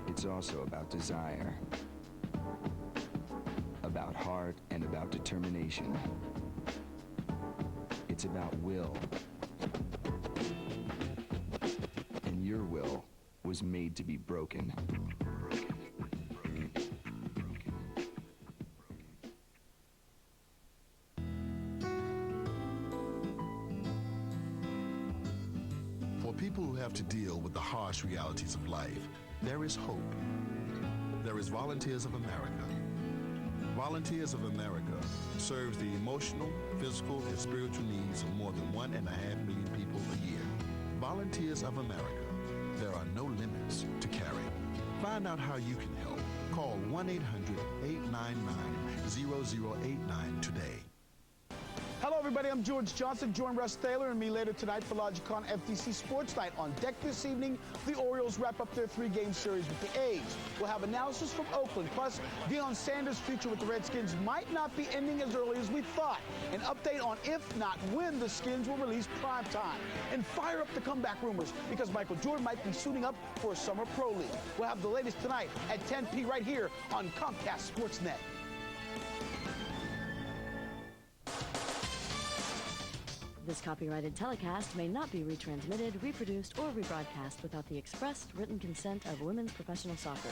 It's also about desire, about heart, and about determination. It's about will. And your will was made to be broken. For people who have to deal with the harsh realities of life, there is hope. There is Volunteers of America. Volunteers of America serves the emotional, physical, and spiritual needs of more than 1.5 million people a year. Volunteers of America. There are no limits to caring. Find out how you can help. Call 1-800-899-0089 today. Hello, everybody. I'm George Johnson. Join Russ Taylor and me later tonight for LogicCon FTC Sports Night. On deck this evening, the Orioles wrap up their 3-game series with the A's. We'll have analysis from Oakland. Plus, Deion Sanders' future with the Redskins might not be ending as early as we thought. An update on if not when the Skins will release prime time. And fire up the comeback rumors because Michael Jordan might be suiting up for a summer pro league. We'll have the latest tonight at 10 p. right here on Comcast Sportsnet. This copyrighted telecast may not be retransmitted, reproduced, or rebroadcast without the expressed written consent of Women's Professional Soccer.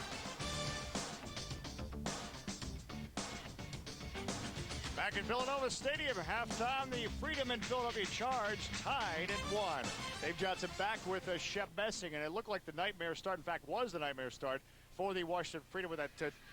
Back in Villanova Stadium, halftime, the Freedom and Philadelphia Charge tied at 1. Dave Johnson back with Shep Messing, and it looked like the nightmare start, in fact, was the nightmare start for the Washington Freedom with that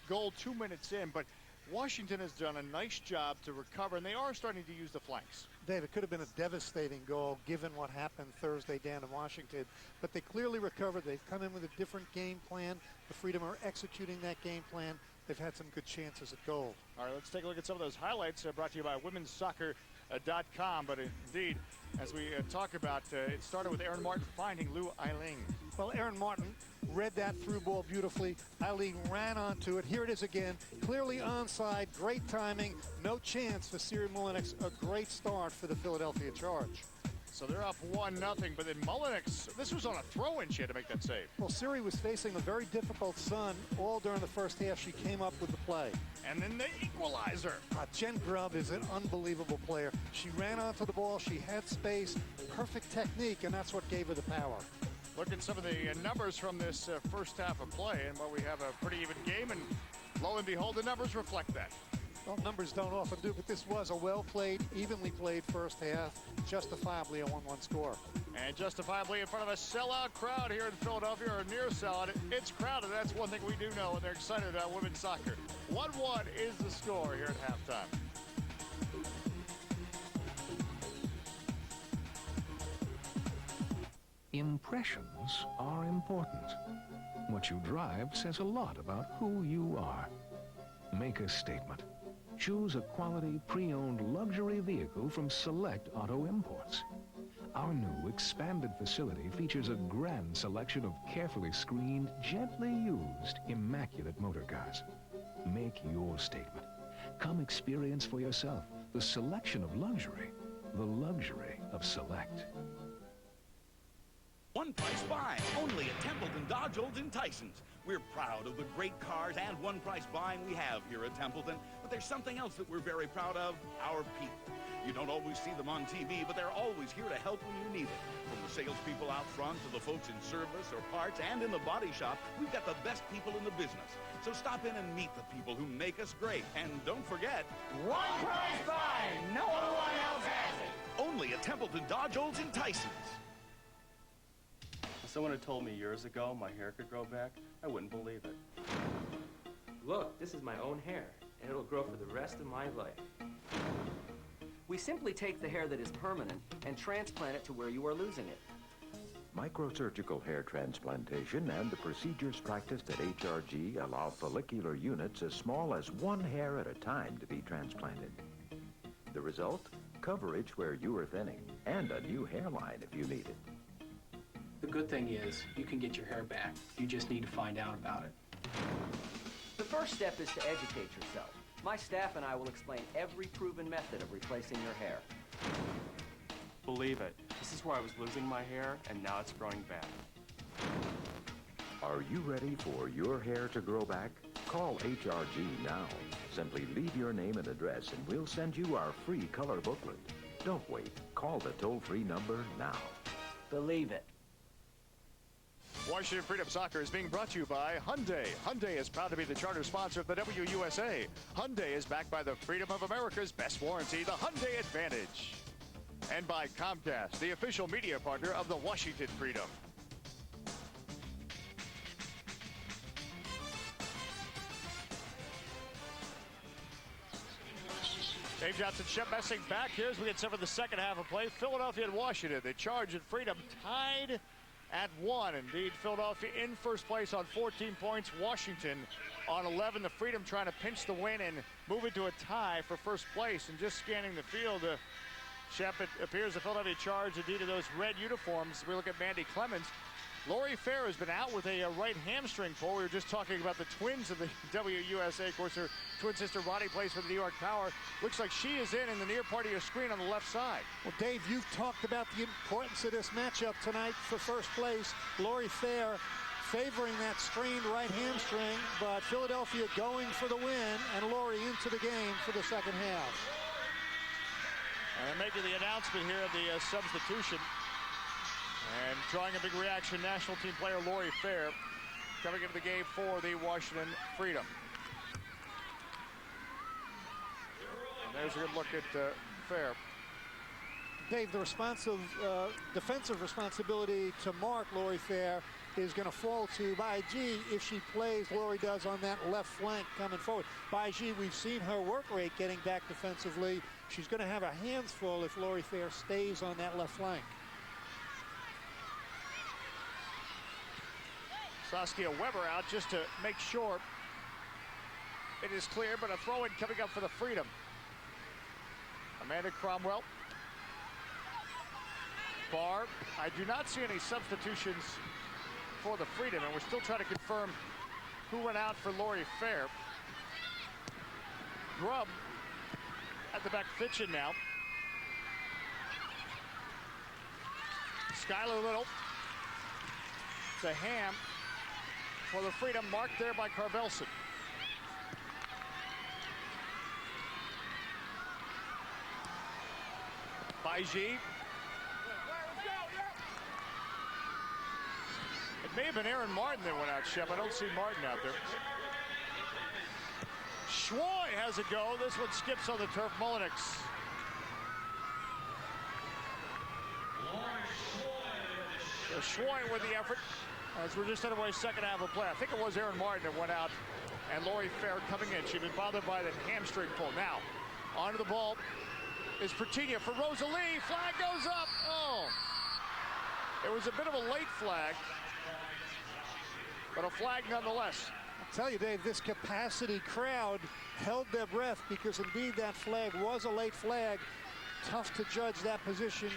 goal 2 minutes in. But Washington has done a nice job to recover, and they are starting to use the flanks. Dave, it could have been a devastating goal given what happened Thursday down in Washington, but they clearly recovered. They've come in with a different game plan. The Freedom are executing that game plan. They've had some good chances at goal. All right, let's take a look at some of those highlights brought to you by Women'sSoccer.com. But indeed, as we talk about, it started with Aaron Martin finding Lou Ailing. Well, Aaron Martin read that through ball beautifully. Ailing ran onto it. Here it is again. Clearly onside. Great timing. No chance for Siri Mullinix. A great start for the Philadelphia Charge. So they're up 1-0, but then Mullinix, this was on a throw-in. She had to make that save. Well, Siri was facing a very difficult sun all during the first half. She came up with the play. And then the equalizer. Jen Grubb is an unbelievable player. She ran onto the ball. She had space, perfect technique, and that's what gave her the power. Look at some of the numbers from this first half of play, and we have a pretty even game, and lo and behold, the numbers reflect that. Well, numbers don't often do, but this was a well-played, evenly played first half, justifiably a 1-1 score. And justifiably in front of a sellout crowd here in Philadelphia, or near sellout. It's crowded, that's one thing we do know, and they're excited about women's soccer. 1-1 is the score here at halftime. Impressions are important. What you drive says a lot about who you are. Make a statement. Choose a quality pre-owned luxury vehicle from Select Auto Imports. Our new expanded facility features a grand selection of carefully screened, gently used, immaculate motor cars. Make your statement. Come experience for yourself the selection of luxury, the luxury of Select. One price buying, only at Templeton Dodge Olds and Tyson's. We're proud of the great cars and one price buying we have here at Templeton, but there's something else that we're very proud of, our people. You don't always see them on TV, but they're always here to help when you need it. From the salespeople out front to the folks in service or parts and in the body shop, we've got the best people in the business. So stop in and meet the people who make us great. And don't forget, one price buying, no one else has it. Only at Templeton Dodge Olds and Tyson's. If someone had told me years ago my hair could grow back, I wouldn't believe it. Look, this is my own hair, and it'll grow for the rest of my life. We simply take the hair that is permanent and transplant it to where you are losing it. Microsurgical hair transplantation and the procedures practiced at HRG allow follicular units as small as one hair at a time to be transplanted. The result? Coverage where you are thinning, and a new hairline if you need it. The good thing is, you can get your hair back. You just need to find out about it. The first step is to educate yourself. My staff and I will explain every proven method of replacing your hair. Believe it. This is where I was losing my hair, and now it's growing back. Are you ready for your hair to grow back? Call HRG now. Simply leave your name and address, and we'll send you our free color booklet. Don't wait. Call the toll-free number now. Believe it. Washington Freedom Soccer is being brought to you by Hyundai. Hyundai is proud to be the charter sponsor of the WUSA. Hyundai is backed by the Freedom of America's best warranty, the Hyundai Advantage. And by Comcast, the official media partner of the Washington Freedom. Dave Johnson, Shep Messing back here as we get set for the second half of play. Philadelphia and Washington. The Charge and Freedom tied at 1. Indeed, Philadelphia in first place on 14 points. Washington on 11. The Freedom trying to pinch the win and move it to a tie for first place. And just scanning the field, Shep, it appears the Philadelphia Charge, indeed, of those red uniforms. We look at Mandy Clemens. Lori Fair has been out with a right hamstring pull. We were just talking about the twins of the WUSA. Of course, her twin sister Ronnie plays for the New York Power. Looks like she is in the near part of your screen on the left side. Well, Dave, you've talked about the importance of this matchup tonight for first place. Lori Fair favoring that strained right hamstring, but Philadelphia going for the win, and Lori into the game for the second half. And making the announcement here of the substitution. And drawing a big reaction, national team player Lori Fair coming into the game for the Washington Freedom. And there's a good look at Fair. Dave, the defensive responsibility to mark Lori Fair is going to fall to Baiji if she plays. Lori does on that left flank coming forward. Baiji, we've seen her work rate getting back defensively. She's going to have her hands full if Lori Fair stays on that left flank. Saskia Weber out just to make sure it is clear, but a throw-in coming up for the Freedom. Amanda Cromwell. Barr. I do not see any substitutions for the Freedom, and we're still trying to confirm who went out for Lori Fair. Grubb at the back, Fitschen now. Skylar Little to Hamm for the Freedom, marked there by Karvelsson. Baiji. It may have been Aaron Martin that went out, Shep. I don't see Martin out there. Schwoy has a go. This one skips on the turf. Mullinix. So Schwoy with the effort as we're just underway second half of play. I think it was Aaron Martin that went out, and Lori Fair coming in. She'd been bothered by the hamstring pull. Now, onto the ball is Pretinha for Roseli. Flag goes up. Oh. It was a bit of a late flag, but a flag nonetheless. I'll tell you, Dave, this capacity crowd held their breath because indeed that flag was a late flag. Tough to judge that position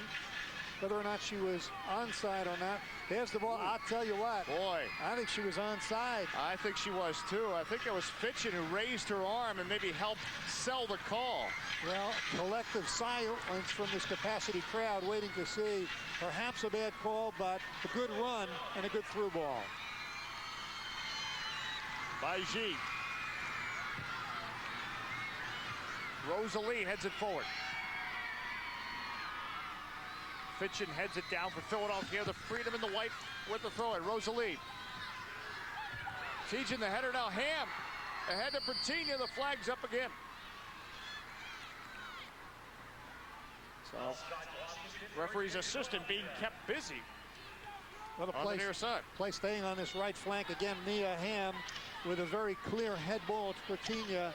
whether or not she was onside or not. There's the ball. I'll tell you what. Boy. I think she was onside. I think she was too. I think it was Fitschen who raised her arm and maybe helped sell the call. Well, collective silence from this capacity crowd waiting to see perhaps a bad call, but a good run and a good through ball. By G. Roseli heads it forward. Fitschen heads it down for Philadelphia. The freedom in the white with the throw in. Roseli. Tietjen the header now. Hamm ahead to Pretinha. The flag's up again. So, referee's assistant being kept busy well, the on the near side. Play staying on this right flank again. Nia Hamm with a very clear head ball to Pretinha.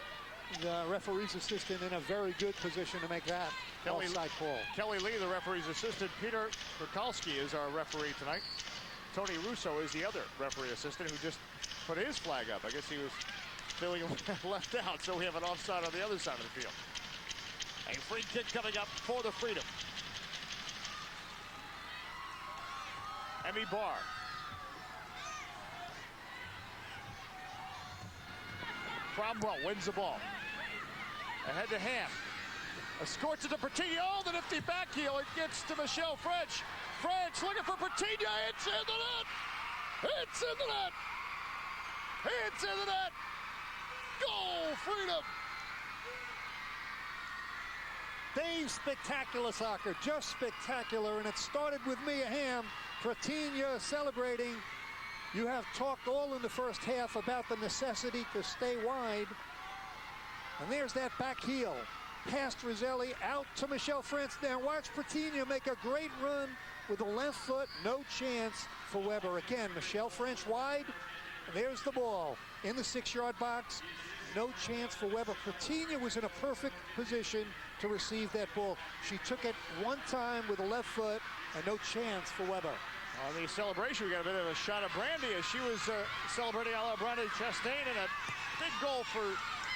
The referee's assistant in a very good position to make that offside call. Kelly Lee, the referee's assistant. Peter Kurkalski is our referee tonight. Tony Russo is the other referee assistant who just put his flag up. I guess he was feeling left out, so we have an offside on the other side of the field. A free kick coming up for the Freedom. Emmy Barr. Cromwell wins the ball. Ahead to Hamm. Escorts it to Pretinha. Oh, the nifty back heel. It gets to Michelle French. French looking for Pretinha. It's in the net. It's in the net. It's in the net. Goal, Freedom. Dave's spectacular soccer, just spectacular, and it started with Mia Hamm. Pretinha celebrating. You have talked all in the first half about the necessity to stay wide. And there's that back heel. Past Roseli, out to Michelle French. Now watch Pretinha make a great run with the left foot. No chance for Weber. Again, Michelle French wide. And there's the ball in the 6-yard box. No chance for Weber. Pretinha was in a perfect position to receive that ball. She took it one time with the left foot and no chance for Weber. On the celebration, we got a bit of a shot of Brandy as she was celebrating a la Brandy Chastain, and a big goal for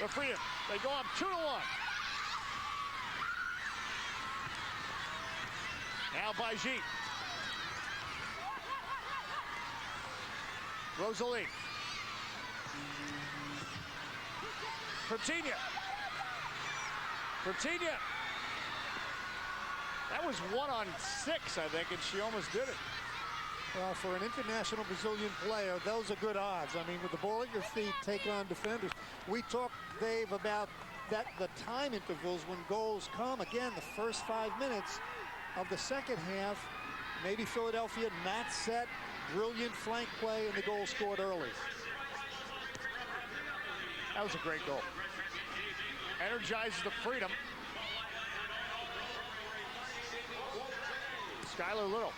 the Freedom. They go up 2-1. Now by G. Roseli. Pretinha. Pretinha. That was 1-on-6, I think, and she almost did it. Well, for an international Brazilian player, those are good odds. I mean, with the ball at your feet, take on defenders. We talked, Dave, about that the time intervals when goals come. Again, the first 5 minutes of the second half, maybe Philadelphia not set, brilliant flank play, and the goal scored early. That was a great goal. Energizes the Freedom. Skylar Little.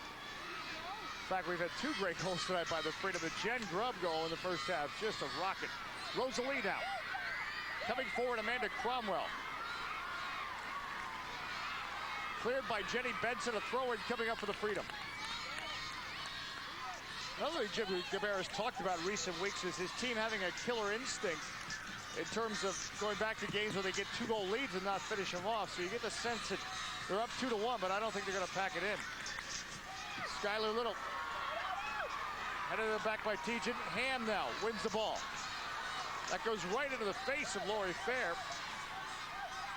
In fact, we've had 2 great goals tonight by the Freedom. The Jen Grubb goal in the first half, just a rocket. Roseli now. Coming forward, Amanda Cromwell. Cleared by Jenny Benson, a throw-in coming up for the Freedom. Another thing Jim Gabarra has talked about in recent weeks is his team having a killer instinct in terms of going back to games where they get 2-goal leads and not finish them off. So you get the sense that they're up 2-1, but I don't think they're going to pack it in. Skylar Little. Headed to the back by Tietjen. Hamm now wins the ball. That goes right into the face of Lori Fair.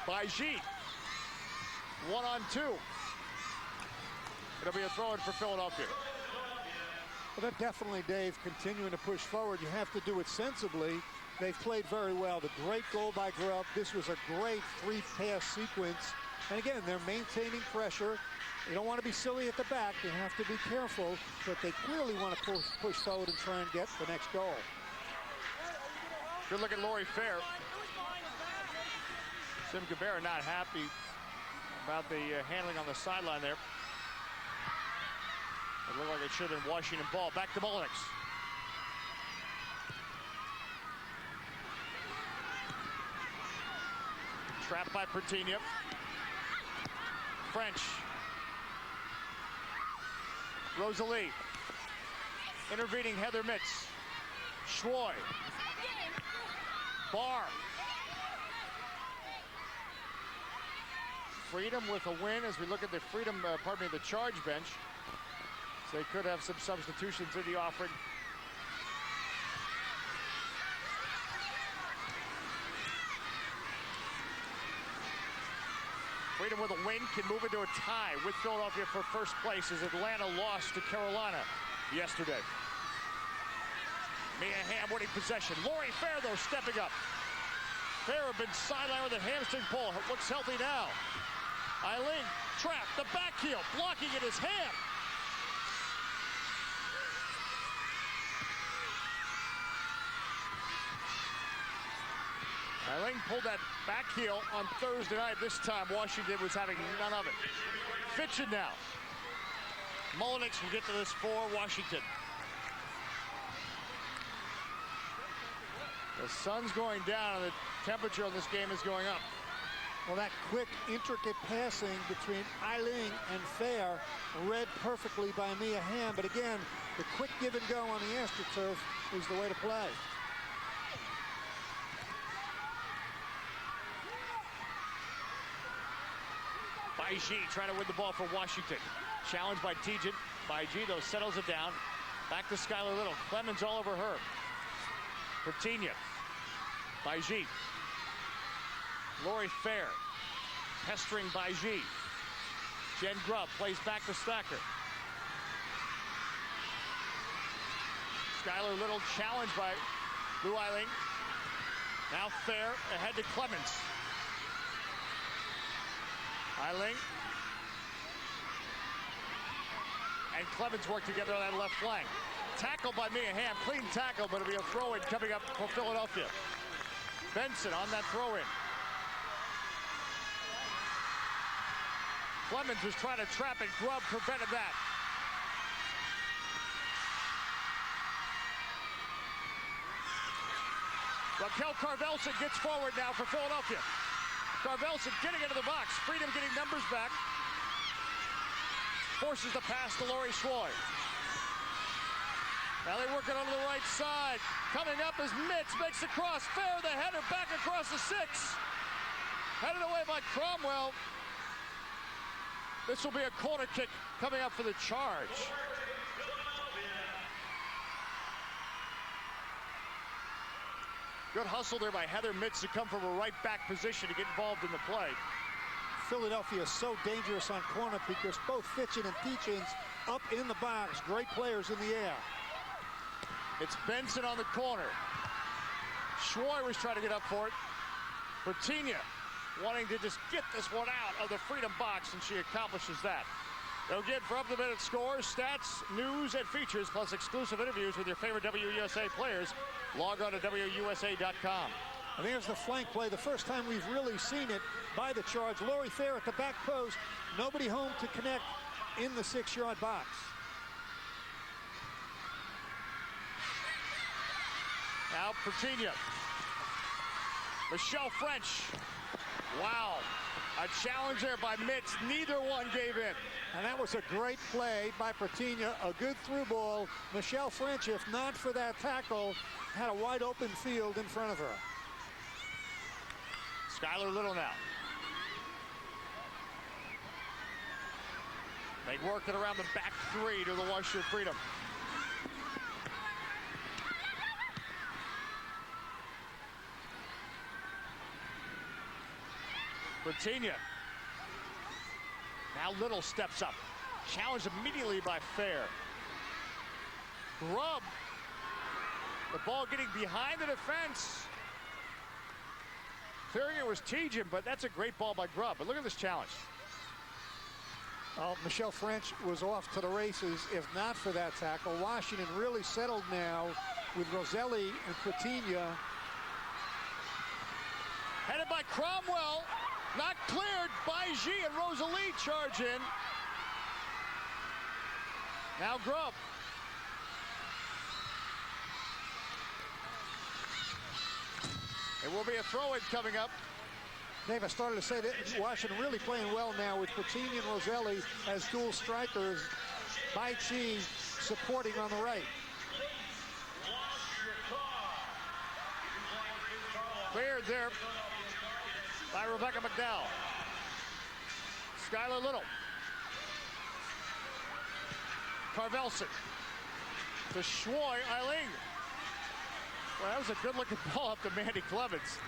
By G. 1-on-2. It'll be a throw-in for Philadelphia. Well, they're definitely, Dave, continuing to push forward. You have to do it sensibly. They've played very well. The great goal by Grubb. This was a great 3-pass sequence. And again, they're maintaining pressure. You don't want to be silly at the back. You have to be careful, but they clearly want to push forward and try and get the next goal. Good look at Lori Fair. Jim Gabarra not happy about the handling on the sideline there. It looked like it should have been Washington ball. Back to Mullinix. Trapped by Pretinha. French. Roseli. Intervening Heather Mitz. Schwoy. Barr. Freedom with a win as we look at the the charge bench. So they could have some substitutions in the offering. Freedom with a win can move into a tie with Philadelphia for first place as Atlanta lost to Carolina yesterday. Mia Hamm winning possession. Lori Fair, though, stepping up. Fair had been sidelined with a hamstring pull. Looks healthy now. Ailing trapped. The back heel. Blocking it is Hamm. Ailing pulled that back heel on Thursday night. This time, Washington was having none of it. Fitschen now. Mullinix will get to this for Washington. The sun's going down and the temperature on this game is going up. Well, that quick, intricate passing between Ailing and Fair read perfectly by Mia Hamm. But again, the quick give and go on the AstroTurf is the way to play. Baiji trying to win the ball for Washington. Challenged by Tietjen. Baiji, though, settles it down. Back to Skylar Little. Clemens all over her. Pretinha. Baiji. Lori Fair. Pestering Baiji. Jen Grubb plays back to Stoecker. Skylar Little challenged by Lou Ailing. Now Fair ahead to Clemens. Ailing and Clemens work together on that left flank. Tackle by Mia Hamm, clean tackle, but it'll be a throw-in coming up for Philadelphia. Benson on that throw-in. Clemens was trying to trap it. Grubb prevented that. Rakel Karvelsson gets forward now for Philadelphia. Karvelsson getting into the box. Freedom getting numbers back. Forces the pass to Lori Schwoy. Now they work it onto the right side. Coming up is Mitz, makes the cross. Fair, the header back across the 6. Headed away by Cromwell. This will be a corner kick coming up for the charge. Good hustle there by Heather Mitz to come from a right back position to get involved in the play. Philadelphia is so dangerous on corner because both Fitschen and Tietjen's up in the box. Great players in the air. It's Benson on the corner. Schwoy was trying to get up for it. Pretinha wanting to just get this one out of the Freedom box, and she accomplishes that. Again, for up-to-the-minute scores, stats, news, and features, plus exclusive interviews with your favorite WUSA players, log on to WUSA.com. And there's the flank play, the first time we've really seen it by the Charge. Lori Fair at the back post, nobody home to connect in the 6-yard box. Now Pretinha. Michelle French. Wow. A challenge there by Mitz. Neither one gave in. And that was a great play by Pretinha. A good through ball. Michelle French, if not for that tackle, had a wide open field in front of her. Skylar Little now. They worked it around the back 3 to the Washington Freedom. Pretinha. Now Little steps up. Challenged immediately by Fair. Grubb. The ball getting behind the defense. Clearing it was Tietjen, but that's a great ball by Grubb. But look at this challenge. Oh, Michelle French was off to the races if not for that tackle. Washington really settled now with Roseli and Pretinha. Headed by Cromwell. Not cleared. Baiji and Roseli charge in. Now Grubb. It will be a throw-in coming up. Dave, I started to say that Washington really playing well now with Pretinha and Roseli as dual strikers. Baiji supporting on the right. Cleared there by Rebecca McDowell. Skylar Little. Karvelsson. To Schwoy, Ailing. Well, that was a good-looking ball up to Mandy Clemens.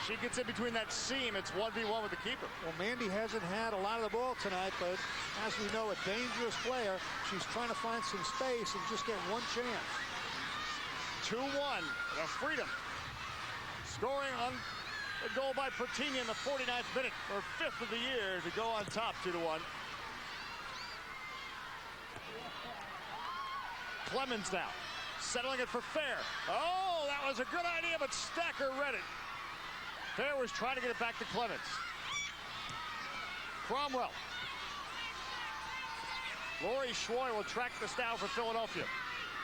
She gets in between that seam. It's 1v1 with the keeper. Well, Mandy hasn't had a lot of the ball tonight, but as we know, a dangerous player. She's trying to find some space and just get one chance. 2-1, the Freedom. Scoring on a goal by Pretinha in the 49th minute, her 5th of the year, to go on top 2-1. Clemens now, settling it for Fair. Oh, that was a good idea, but Stoecker read it. Fair was trying to get it back to Clemens. Cromwell. Lori Schwoy will track this down for Philadelphia.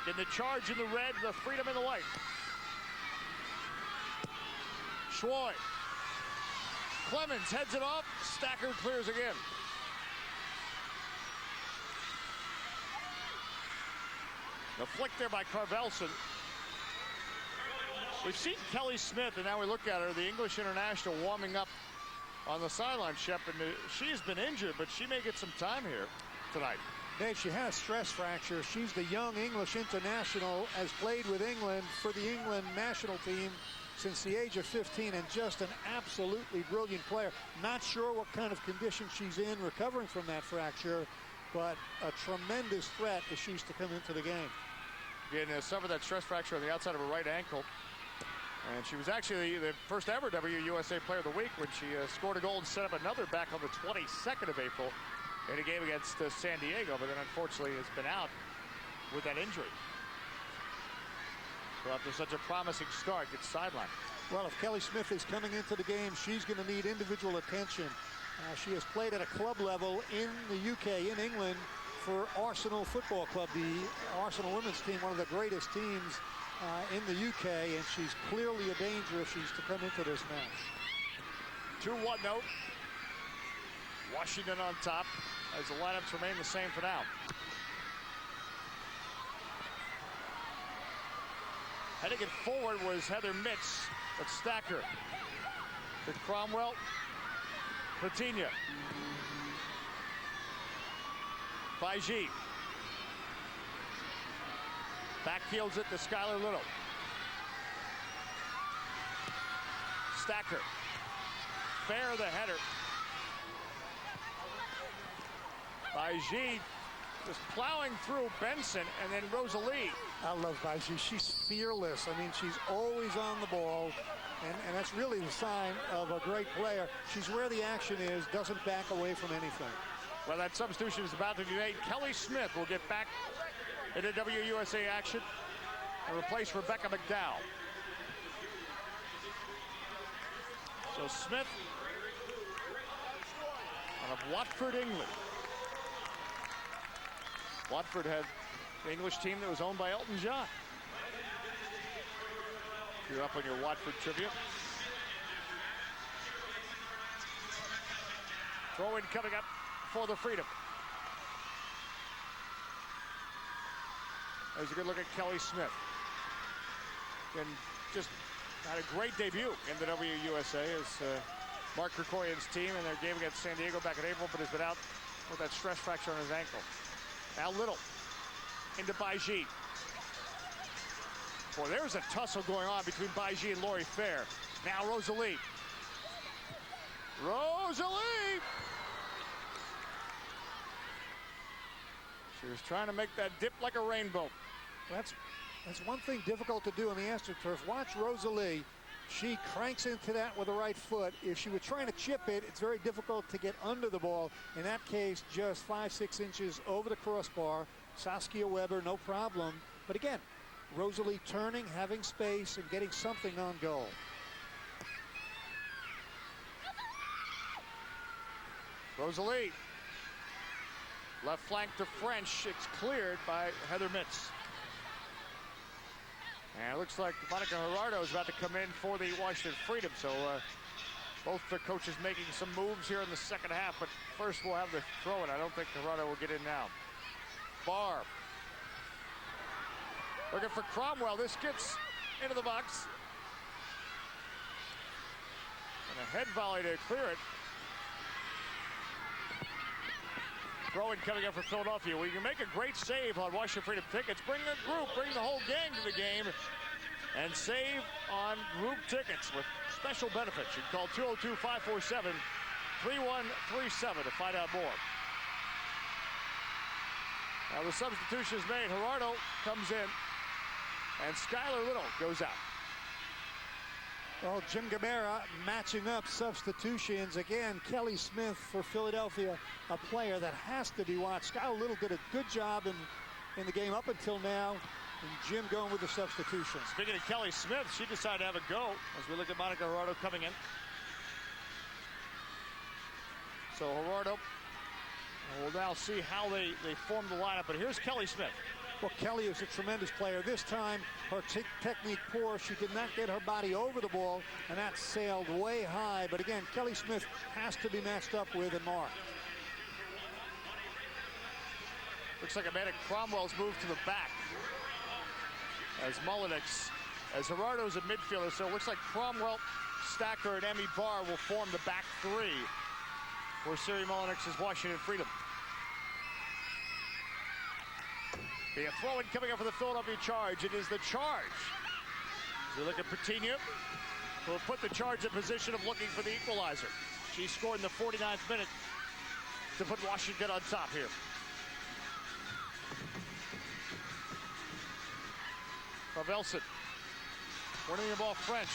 In the charge in the red, the Freedom in the white. Schwoy. Clemens heads it off. Stoecker clears again. The flick there by Karvelsson. We've seen Kelly Smith, and now we look at her, the English international, warming up on the sideline, Shep, and she's been injured, but she may get some time here tonight. Dave, she has stress fracture. She's the young English international, has played with England for the England national team since the age of 15, and just an absolutely brilliant player. Not sure what kind of condition she's in recovering from that fracture, but a tremendous threat if she's to come into the game. Again, suffered that stress fracture on the outside of her right ankle. And she was actually the first ever WUSA Player of the Week when she scored a goal and set up another back on the 22nd of April in a game against San Diego, but then unfortunately has been out with that injury. So after such a promising start, gets sidelined. Well, if Kelly Smith is coming into the game, she's going to need individual attention. She has played at a club level in the UK, in England, for Arsenal Football Club, the Arsenal women's team, one of the greatest teams in the UK, and she's clearly a danger if she's to come into this match. 2-1 note. Washington on top as the lineups remain the same for now. Heading it forward was Heather Mitz, but Stoecker to Cromwell. Pretinha. Baiji. Backfields it to Skylar Little. Stoecker. Fair the header. Baiji just plowing through Benson, and then Roseli. I love Baiji. She's fearless. I mean, she's always on the ball, and that's really the sign of a great player. She's where the action is, doesn't back away from anything. Well, that substitution is about to be made. Kelly Smith will get back into WUSA action and replace Rebecca McDowell. So Smith out of Watford, England. Watford had the English team that was owned by Elton John. If you're up on your Watford trivia. Throw in coming up for the Freedom. There's a good look at Kelly Smith. And just had a great debut in the WUSA as Mark Krikoyan's team in their game against San Diego back in April, but has been out with that stress fracture on his ankle. Now Little into Baiji. Boy, there's a tussle going on between Baiji and Lori Fair. Now Roseli. Roseli! She was trying to make that dip like a rainbow. That's one thing difficult to do on the AstroTurf. Watch Roseli. She cranks into that with the right foot. If she were trying to chip it, it's very difficult to get under the ball. In that case, just 5-6 inches over the crossbar. Saskia Weber, no problem. But again, Roseli turning, having space, and getting something on goal. Roseli. Left flank to French. It's cleared by Heather Mitz. And it looks like Monica Gerardo is about to come in for the Washington Freedom. So both the coaches making some moves here in the second half. But first we'll have the throw-in. I don't think Gerardo will get in now. Barr. Looking for Cromwell. This gets into the box. And A head volley to clear it. Throw-in coming up for Philadelphia. We can make a great save on Washington Freedom tickets. Bring a group, bring the whole gang to the game, and save on group tickets with special benefits. You can call 202-547-3137 to find out more. Now the substitution is made. Gerardo comes in, and Skylar Little goes out. Well, Jim Gabarra matching up substitutions. Again, Kelly Smith for Philadelphia, a player that has to be watched. Skylar Little did a good job in the game up until now. And Jim going with the substitutions. Speaking of Kelly Smith, she decided to have a go as we look at Monica Gerardo coming in. So Gerardo, we'll now see how they form the lineup. But here's Kelly Smith. Well, Kelly is a tremendous player. This time, her technique poor. She did not get her body over the ball, and that sailed way high. But again, Kelly Smith has to be matched up with and marked. Looks like Amanda Cromwell's moved to the back as Mullinix, as Gerardo's a midfielder, so it looks like Cromwell, Stoecker, and Barr will form the back three for Siri Mullinix's Washington Freedom. Be a throw-in coming up for the Philadelphia Charge. It is the Charge. As we look at Pretinha, who will put the Charge in position of looking for the equalizer. She scored in the 49th minute to put Washington on top here. Karvelsson winning the ball French.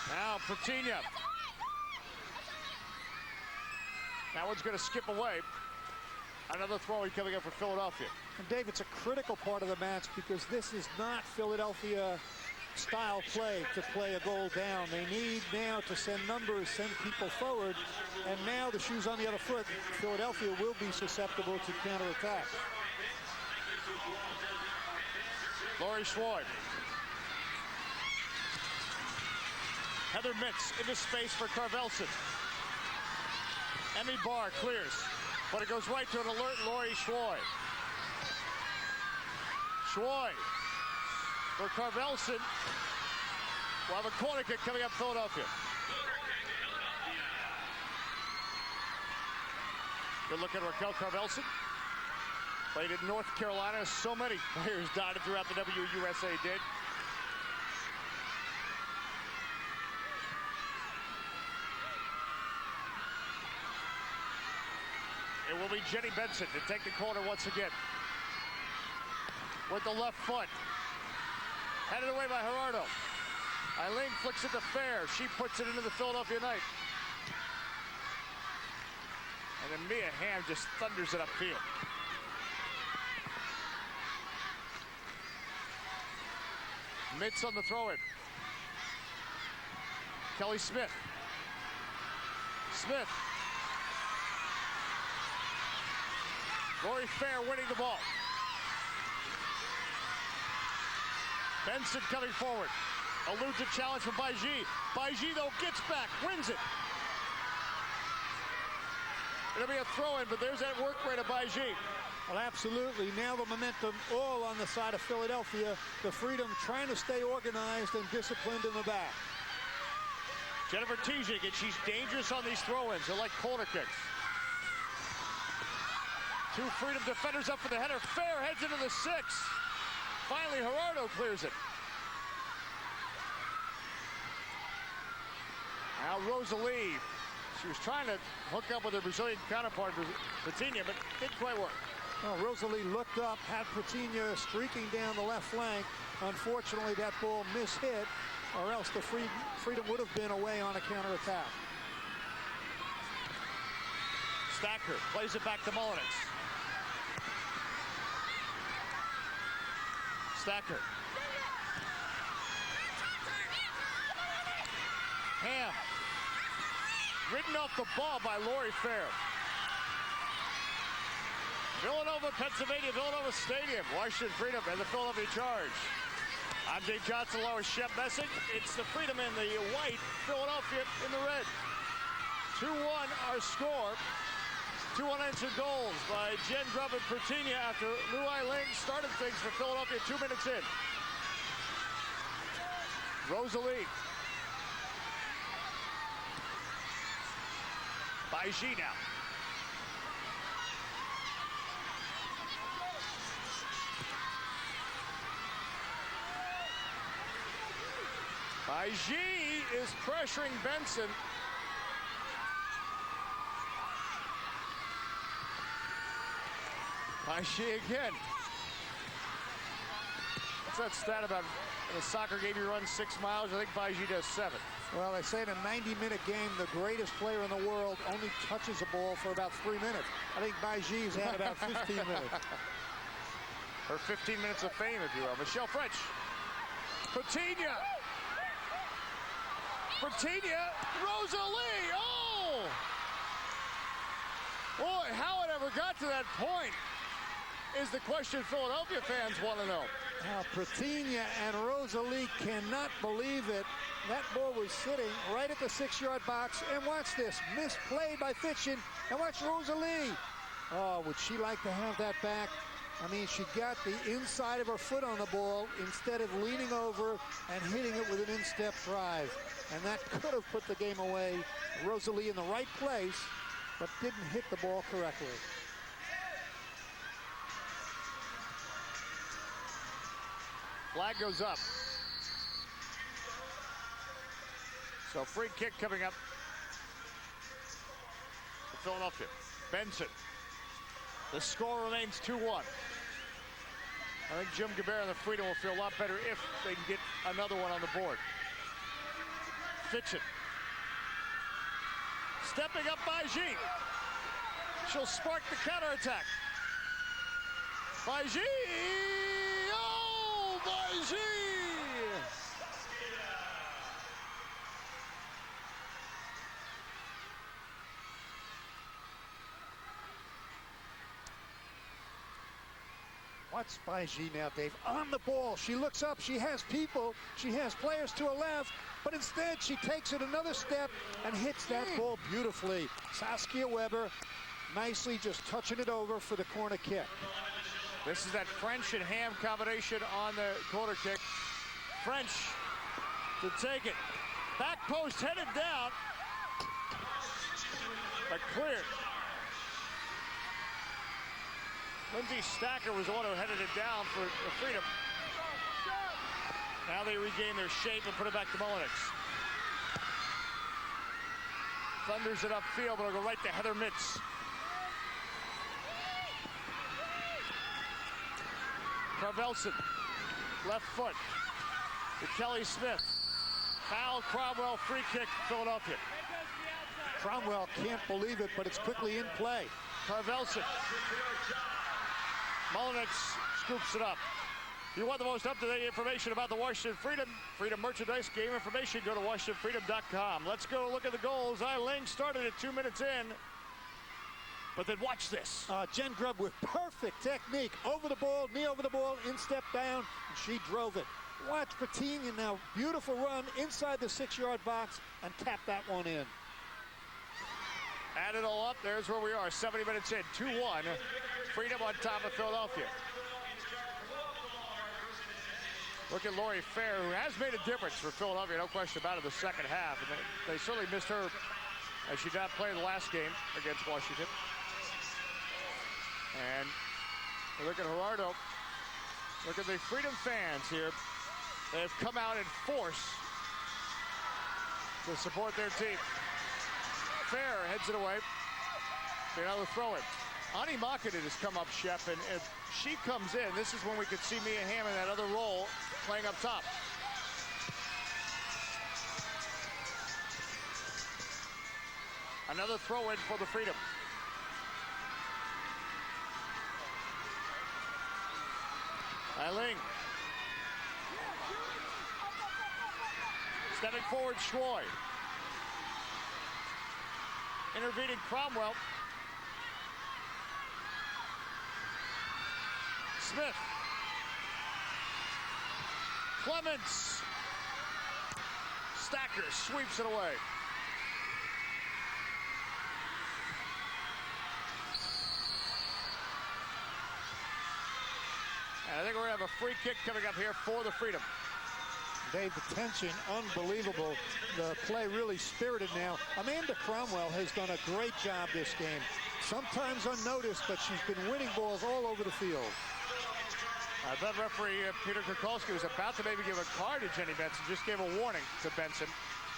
Now Pretinha. That one's going to skip away. Another throw-in coming up for Philadelphia. And Dave, it's a critical part of the match because this is not Philadelphia style play to play a goal down. They need now to send numbers, send people forward, and now the shoe's on the other foot. Philadelphia will be susceptible to counterattack. Lori Schwoy. Heather Mitz into space for Karvelsson. Barr clears, but it goes right to an alert Lori Schwoy. Schwoy for Karvelsson. We'll have a corner kick coming up Philadelphia. Good look at Rakel Karvelsson. Played in North Carolina. So many players dotted throughout the WUSA did. It will be Jenny Benson to take the corner once again. With the left foot. Headed away by Gerardo. Ailing flicks it to Fair. She puts it into the Philadelphia Knight. And then Mia Hamm just thunders it upfield. Mitz on the throw-in. Kelly Smith. Smith. Lori Fair winning the ball. Benson coming forward. Eludes a challenge from Baiji. Baiji, though, gets back, wins it. It'll be a throw-in, but there's that work rate of Baiji. Well, absolutely. Now the momentum all on the side of Philadelphia. The Freedom trying to stay organized and disciplined in the back. Jennifer Tietjen, and she's dangerous on these throw-ins. They're like corner kicks. Two Freedom defenders up for the header. Fair heads into the 6. Finally, Gerardo clears it. Now Roseli. She was trying to hook up with her Brazilian counterpart, Pretinha, but didn't quite work. Well, Roseli looked up, had Pretinha streaking down the left flank. Unfortunately, that ball mishit, or else the Freedom would have been away on a counterattack. Stoecker plays it back to Mullinix. Stoecker. Hamm. Ridden off the ball by Lori Fair. Villanova, Pennsylvania, Villanova Stadium, Washington Freedom and the Philadelphia Charge. I'm Dave Johnson, along with Shep Messick. It's the Freedom in the white, Philadelphia in the red. 2-1 our score. 2 unanswered goals by Jen Grubb and Pretinha after Lou Ailing started things for Philadelphia 2 minutes in. Roseli. PHIvWAS now. PHIvWAS is pressuring Benson. PHIvWAS again. What's that stat about in a soccer game you run 6 miles? I think PHIvWAS does 7. Well, they say in a 90-minute game, the greatest player in the world only touches a ball for about 3 minutes. I think PHIvWAS had about 15 minutes. Her 15 minutes of fame, if you will. Michelle French. Pretinha. Pretinha. Roseli. Oh! Boy, how it ever got to that point is the question Philadelphia fans want to know. Now, Pretinha and Roseli cannot believe it. That ball was sitting right at the 6-yard box. And watch this. Misplayed by Fitschen. And watch Roseli. Oh, would she like to have that back? I mean, she got the inside of her foot on the ball instead of leaning over and hitting it with an instep drive. And that could have put the game away. Roseli in the right place, but didn't hit the ball correctly. Flag goes up. So free kick coming up for Philadelphia. Benson. The score remains 2-1. I think Jim Gabarra and the Freedom will feel a lot better if they can get another one on the board. Fitschen. Stepping up by G. She'll spark the counterattack. By G. Oh, by G. What's PHIvWAS now, Dave? On the ball. She looks up. She has people. She has players to her left. But instead, she takes it another step and hits that ball beautifully. Saskia Weber nicely just touching it over for the corner kick. This is that French and Hamm combination on the corner kick. French to take it. Back post headed down. But cleared. Lindsay Stoecker was the one who headed it down for the Freedom. Now they regain their shape and put it back to Mullinix. Thunders it upfield, but it'll go right to Heather Mitz. Karvelsson, left foot to Kelly Smith. Foul, Cromwell, free kick, Philadelphia. Cromwell can't believe it, but it's quickly in play. Karvelsson. Mullinix scoops it up. If you want the most up-to-date information about the Washington Freedom merchandise, game information, go to WashingtonFreedom.com. Let's go look at the goals. Ailing started at 2 minutes in. But then watch this. Jen Grubb with perfect technique. Over the ball, knee over the ball, instep down, and she drove it. Watch Pretinha now. Beautiful run inside the 6-yard box and tap that one in. Add it all up. There's where we are. 70 minutes in. 2-1. Freedom on top of Philadelphia. Look at Lori Fair, who has made a difference for Philadelphia, no question about it, the second half. And they certainly missed her as she did not play the last game against Washington. And look at Gerardo. Look at the Freedom fans here. They have come out in force to support their team. Fair heads it away. Another throw-in. Makinen has come up, Chef, and if she comes in, this is when we could see Mia Hamm in that other role playing up top. Another throw-in for the Freedom. Ailing. Stepping forward, Schwoy. Intervening Cromwell. Smith. Clements. Stoecker sweeps it away. And I think we're going to have a free kick coming up here for the Freedom. Dave, the tension, unbelievable. The play really spirited now. Amanda Cromwell has done a great job this game. Sometimes unnoticed, but she's been winning balls all over the field. That referee, Peter Kukulski, was about to maybe give a card to Jenny Benson, just gave a warning to Benson.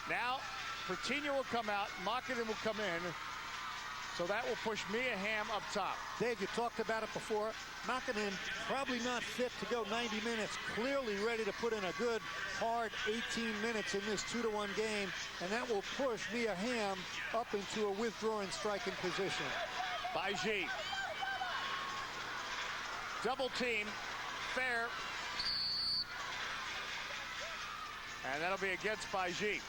Now, Pretinha will come out, Makinen will come in, so that will push Mia Hamm up top. Dave, you talked about it before. Makinen probably not fit to go 90 minutes, clearly ready to put in a good, hard 18 minutes in this 2-1 game, and that will push Mia Hamm up into a withdrawing striking position. Baiji. Double team. Fair. And that'll be against Baiji.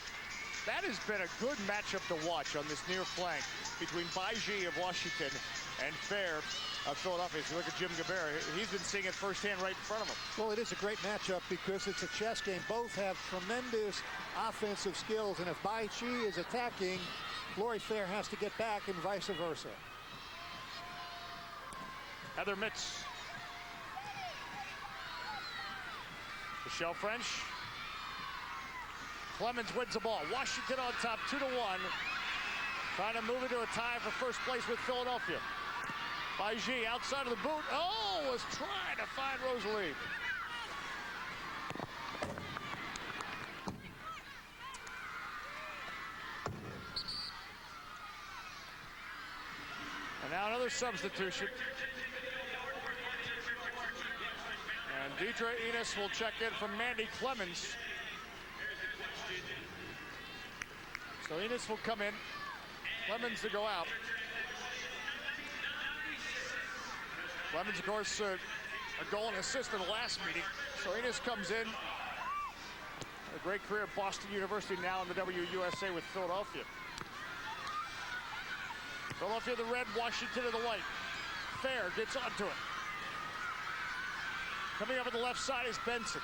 That has been a good matchup to watch on this near flank between Baiji of Washington and Fair of Philadelphia. If you look at Jim Gabarra, he's been seeing it firsthand right in front of him. Well, it is a great matchup because it's a chess game. Both have tremendous offensive skills, and if Baiji is attacking, Lori Fair has to get back and vice versa. Heather Mitz. Michelle French. Clemens wins the ball. Washington on top, 2-1. Trying to move into a tie for first place with Philadelphia. Baiji outside of the boot. Oh, was trying to find Roseli. And now another substitution. And Deidre Enos will check in from Mandy Clemens. So Enos will come in. Clemens to go out. Clemens, of course, a goal and assist in the last meeting. So Enos comes in. A great career at Boston University, now in the WUSA with Philadelphia. Philadelphia the red, Washington in the white. Fair gets onto it. Coming up on the left side is Benson.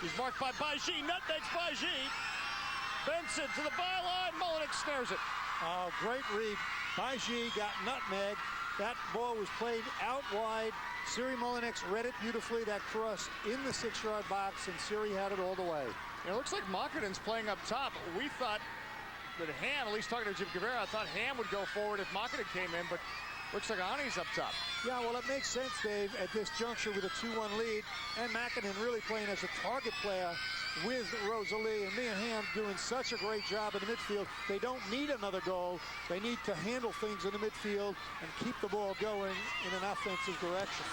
She's marked by Baiji, nutmegs Baiji. Benson to the byline, Mullinix snares it. Oh, great read. Baiji got nutmeg. That ball was played out wide. Siri Mullinix read it beautifully. That cross in the 6-yard box, and Siri had it all the way. It looks like Makinen's playing up top. We thought that Hamm, at least talking to Jim Gabarra, I thought Hamm would go forward if Makinen came in, but looks like Ani's up top. Yeah, well, it makes sense, Dave, at this juncture with a 2-1 lead, and Makinen really playing as a target player with Roseli, and Mia Hamm doing such a great job in the midfield. They don't need another goal. They need to handle things in the midfield and keep the ball going in an offensive direction.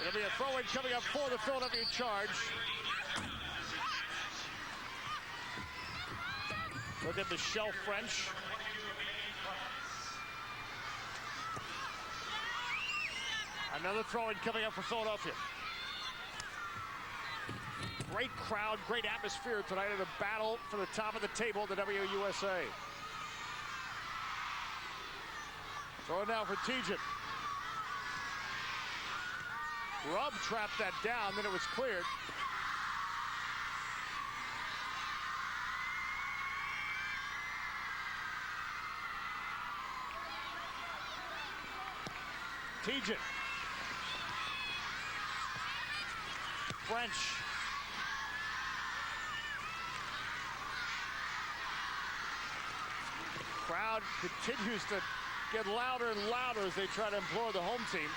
It'll be a throw-in coming up for the Philadelphia Charge. Look at Michelle French. Another throw-in coming up for Philadelphia. Great crowd, great atmosphere tonight in a battle for the top of the table at the WUSA. Throw it now for Tietjen. Grubb trapped that down, then it was cleared. Tietjen. French. Crowd continues to get louder and louder as they try to implore the home team.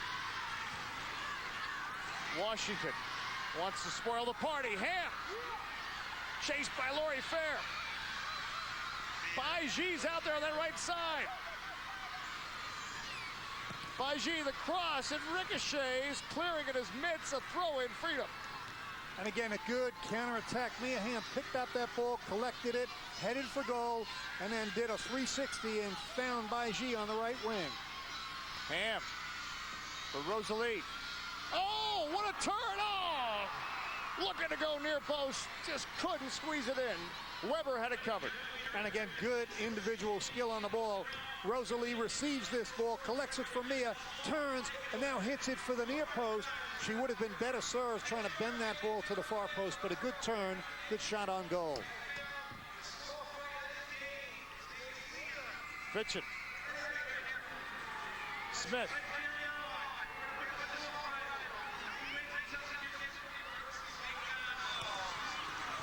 Washington wants to spoil the party. Hamm chased by Lori Fair. Baiji's out there on that right side. Baiji the cross, and ricochets, clearing at his mitts, a throw-in freedom. And again, a good counterattack. Mia Hamm picked up that ball, collected it, headed for goal, and then did a 360 and found Baiji on the right wing. Hamm for Roseli. Oh, what a turn! Oh! Looking to go near post, just couldn't squeeze it in. Weber had it covered. And again, good individual skill on the ball. Roseli receives this ball, collects it from Mia, turns, and now hits it for the near post. She would have been better served trying to bend that ball to the far post, but a good turn, good shot on goal. Fitschen. Smith.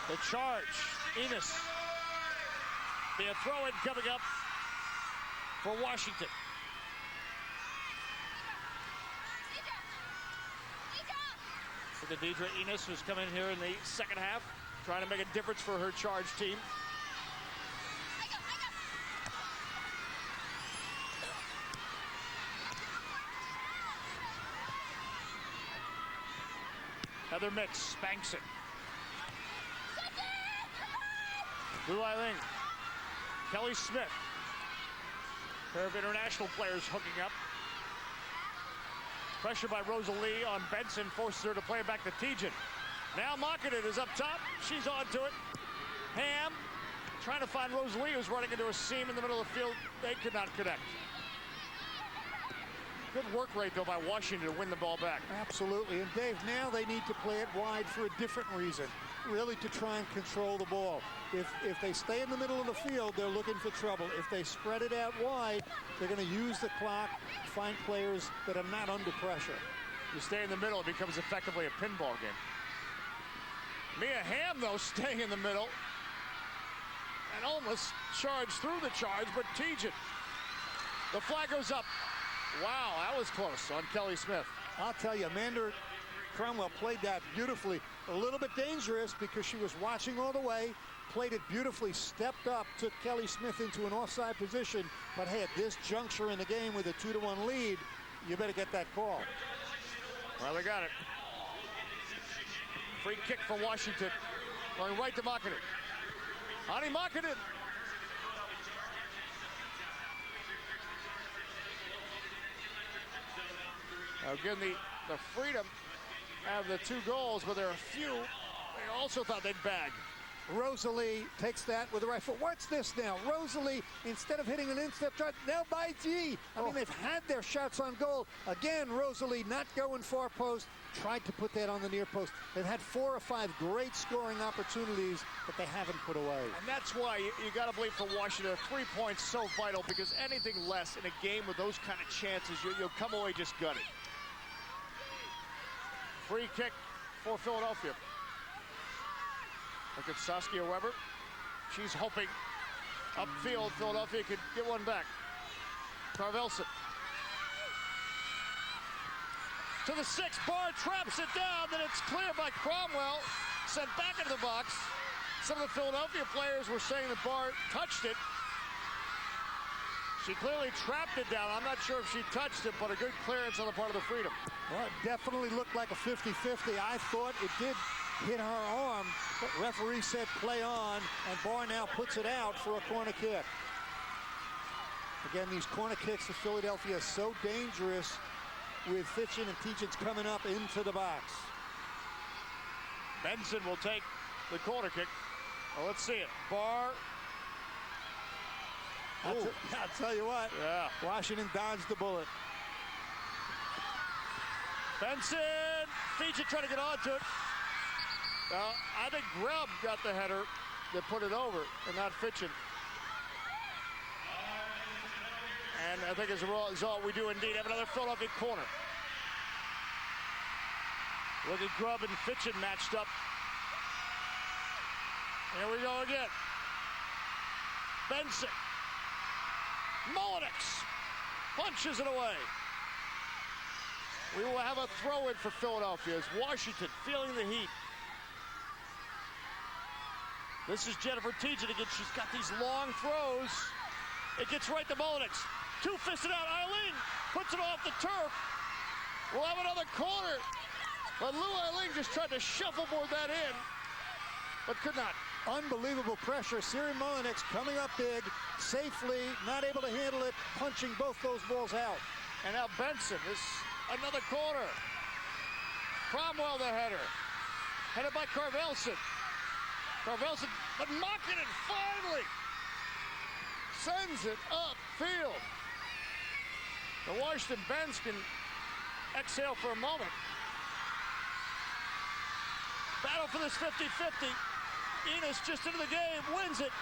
The charge, Enos. Be a throw-in coming up for Washington. Look at Deidre Enos, who's come in here in the second half, trying to make a difference for her charge team. Heather Mix banks it. Blue Ailing. Kelly Smith. Pair of international players hooking up. Pressure by Roseli on Benson forces her to play it back to Tietjen. Now Makinen is up top. She's onto it. Hamm trying to find Roseli, who's running into a seam in the middle of the field. They could not connect. Good work rate, though, by Washington to win the ball back. Absolutely. And, Dave, now they need to play it wide for a different reason, really to try and control the ball. If they stay in the middle of the field, they're looking for trouble. If they spread it out wide, they're going to use the clock, find players that are not under pressure. You stay in the middle, it becomes effectively a pinball game. Mia Hamm, though, staying in the middle and almost charged through the charge, but Tietjen. The flag goes up. Wow, that was close on Kelly Smith. I'll tell you, Amanda Cromwell played that beautifully. A little bit dangerous because she was watching all the way, played it beautifully, stepped up, took Kelly Smith into an offside position. But hey, at this juncture in the game with a 2-1 lead, you better get that call. Well, they got it. Free kick for Washington. Going right to Makinen. Ani Makinen. Again, the Freedom have the 2 goals, but there are a few they also thought they'd bag. Roseli takes that with the right foot. What's this now? Roseli, instead of hitting an instep shot, now by G. I mean, they've had their shots on goal. Again, Roseli not going far post, tried to put that on the near post. They've had 4 or 5 great scoring opportunities that they haven't put away. And that's why you got to believe for Washington, 3 points so vital, because anything less in a game with those kind of chances, you'll come away just gutted. Free kick for Philadelphia. Look at Saskia Weber. She's hoping upfield Philadelphia could get one back. Karvelsson. To the 6, Barr traps it down, then it's clear by Cromwell. Sent back into the box. Some of the Philadelphia players were saying that Barr touched it. She clearly trapped it down. I'm not sure if she touched it, but a good clearance on the part of the Freedom. Well, it definitely looked like a 50-50. I thought it did hit her arm, but referee said play on, and Barr now puts it out for a corner kick. Again, these corner kicks for Philadelphia are so dangerous with Fitschen and Tietjen's coming up into the box. Benson will take the corner kick. Well, let's see it. Barr. I'll tell you what, yeah. Washington dodged the bullet. Benson, Fitschen trying to get onto it. I think Grubb got the header that put it over, and not Fitschen. And I think as a result, we do indeed have another Philadelphia corner. Look at Grubb and Fitschen matched up. Here we go again. Benson. Mullinix punches it away. We will have a throw-in for Philadelphia as Washington feeling the heat. This is Jennifer Tietjen again. She's got these long throws. It gets right to Mullinix. Two-fisted out. Ailing puts it off the turf. We'll have another corner. But Lou Ailing just tried to shuffleboard that in, but could not. Unbelievable pressure. Siri Mullinix coming up big, safely, not able to handle it, punching both those balls out. And now Benson is another corner. Cromwell the header. Headed by Karvelsson. Karvelsson, but Makinen finally sends it upfield. The Washington Benz can exhale for a moment. Battle for this 50-50. Enos just into the game, wins it.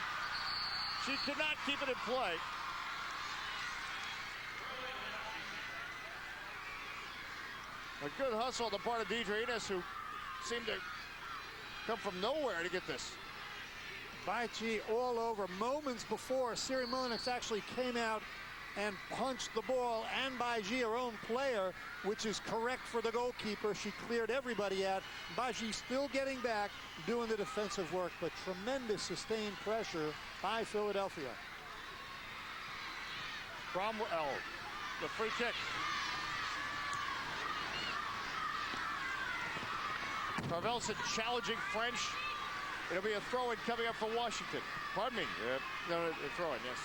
She could not keep it in play. A good hustle on the part of Deidre Enos, who seemed to come from nowhere to get this. Baiji all over. Moments before, Siri Mullinix actually came out and punched the ball, and Baiji, her own player, which is correct for the goalkeeper. She cleared everybody out. Baiji still getting back, doing the defensive work, but tremendous sustained pressure by Philadelphia. Cromwell, the free kick. Karvelsson challenging French. It'll be a throw-in coming up for Washington. Pardon me. No, a throw-in, yes.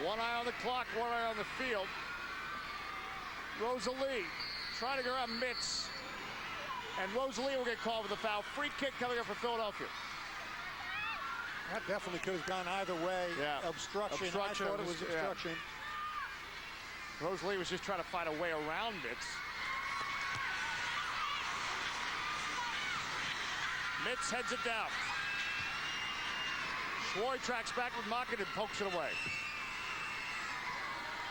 One eye on the clock, one eye on the field. Roseli trying to get around Mitz. And Roseli will get called for the foul. Free kick coming up for Philadelphia. That definitely could have gone either way. Yeah. Obstruction. I thought it was obstruction. Yeah. Roseli was just trying to find a way around Mitz. Mitz heads it down. Schwoy tracks back with Makinen and pokes it away.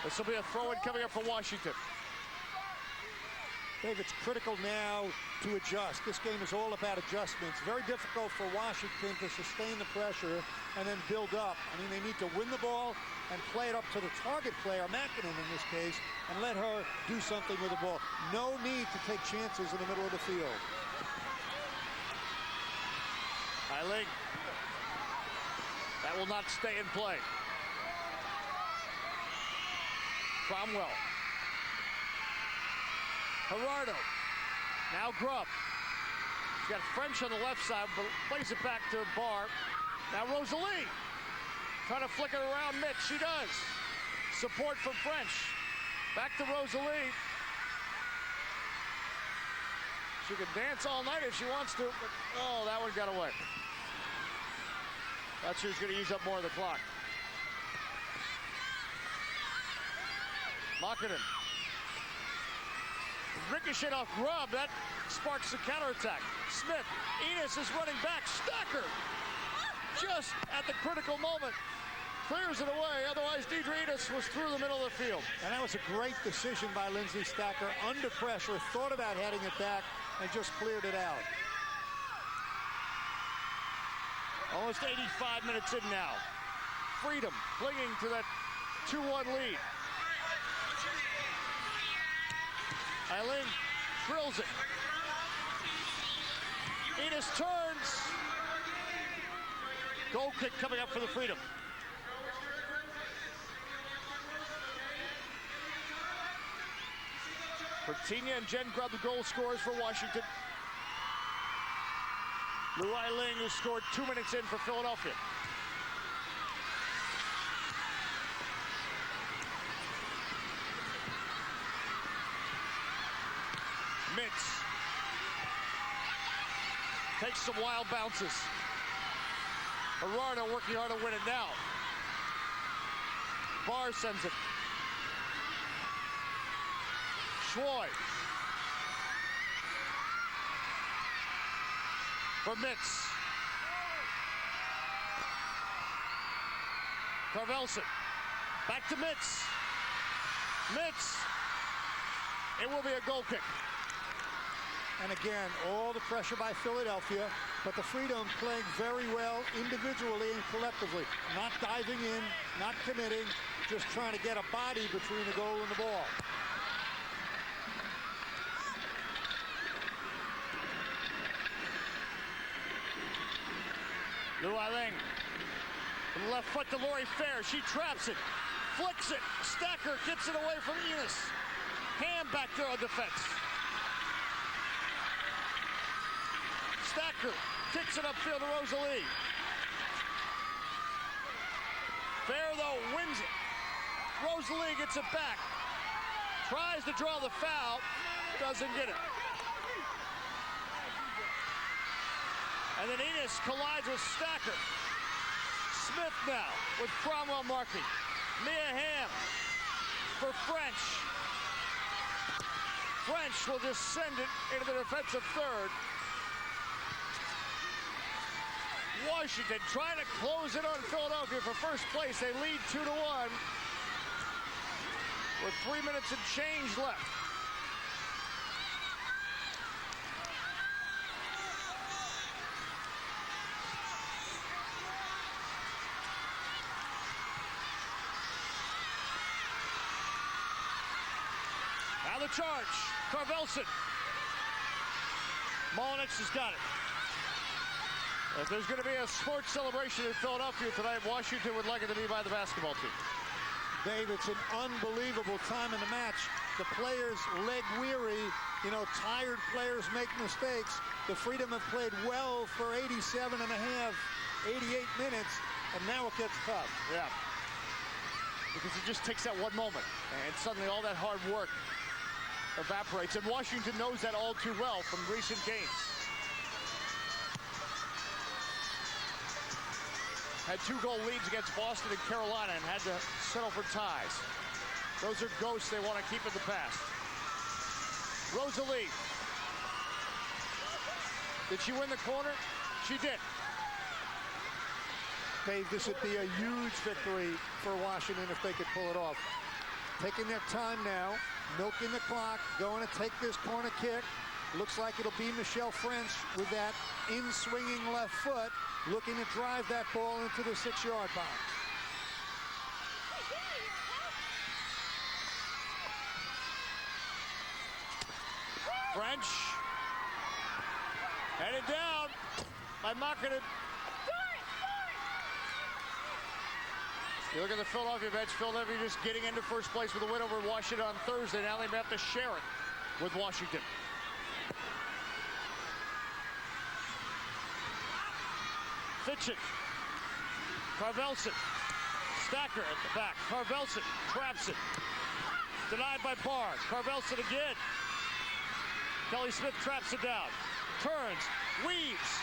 This will be a throw-in coming up for Washington. Dave, it's critical now to adjust. This game is all about adjustments. Very difficult for Washington to sustain the pressure and then build up. I mean, they need to win the ball and play it up to the target player, Makinen in this case, and let her do something with the ball. No need to take chances in the middle of the field. Ailing. That will not stay in play. Cromwell. Gerardo. Now Grubb. She's got French on the left side, but plays it back to Barr. Now Roseli. Trying to flick it around Mitch. She does. Support from French. Back to Roseli. She can dance all night if she wants to, but oh, that one got away. Thought she was going to use up more of the clock. Makinen. Ricochet off Grubb. That sparks the counterattack. Smith. Enos is running back. Stoecker. Just at the critical moment. Clears it away. Otherwise, Deidre Enos was through the middle of the field. And that was a great decision by Lindsay Stoecker. Under pressure. Thought about heading it back and just cleared it out. Almost 85 minutes in now. Freedom clinging to that 2-1 lead. Ailing drills it. Enos turns. Goal kick coming up for the Freedom. Pretinha and Jen Grubb, the goal scorers for Washington. Lou Ailing, who scored 2 minutes in for Philadelphia. Mitz takes some wild bounces. Gerardo working hard to win it now. Barr sends it. Schwoy. For Mitz. Karvelsson. Back to Mitz. Mitz. It will be a goal kick. And again, all the pressure by Philadelphia, but the Freedom playing very well individually and collectively. Not diving in, not committing, just trying to get a body between the goal and the ball. Lou Ailing. From the left foot to Lori Fair. She traps it. Flicks it. Stoecker gets it away from Enos. Hamm back there on defense. Stoecker kicks it upfield to Roseli. Fair, though, wins it. Roseli gets it back. Tries to draw the foul. Doesn't get it. And then Enos collides with Stoecker. Smith now with Cromwell marking. Mia Hamm for French. French will just send it into the defensive third. Washington trying to close it on Philadelphia for first place. They lead 2-1 with 3 minutes and change left. the charge. Karvelsson. Mullinix has got it. If there's going to be a sports celebration in Philadelphia tonight, Washington would like it to be by the basketball team. Dave, it's an unbelievable time in the match. The players leg weary, you know, tired players make mistakes. The Freedom have played well for 87 and a half, 88 minutes, and now it gets tough. Yeah. Because it just takes that one moment, and suddenly all that hard work evaporates, and Washington knows that all too well from recent games. Had 2-goal leads against Boston and Carolina and had to settle for ties. Those are ghosts they want to keep in the past. Roseli. Did she win the corner? She did. Dave, this would be a huge victory for Washington if they could pull it off. Taking their time now, milking the clock, going to take this corner kick. Looks like it'll be Michelle French with that in-swinging left foot, looking to drive that ball into the 6-yard box. French. Headed down by Makinen. You look at the Philadelphia bench. Philadelphia just getting into first place with a win over Washington on Thursday. Now they may have to share it with Washington. Fitschen. Karvelsson. Stoecker at the back. Karvelsson traps it. Denied by Barr. Karvelsson again. Kelly Smith traps it down. Turns. Weaves.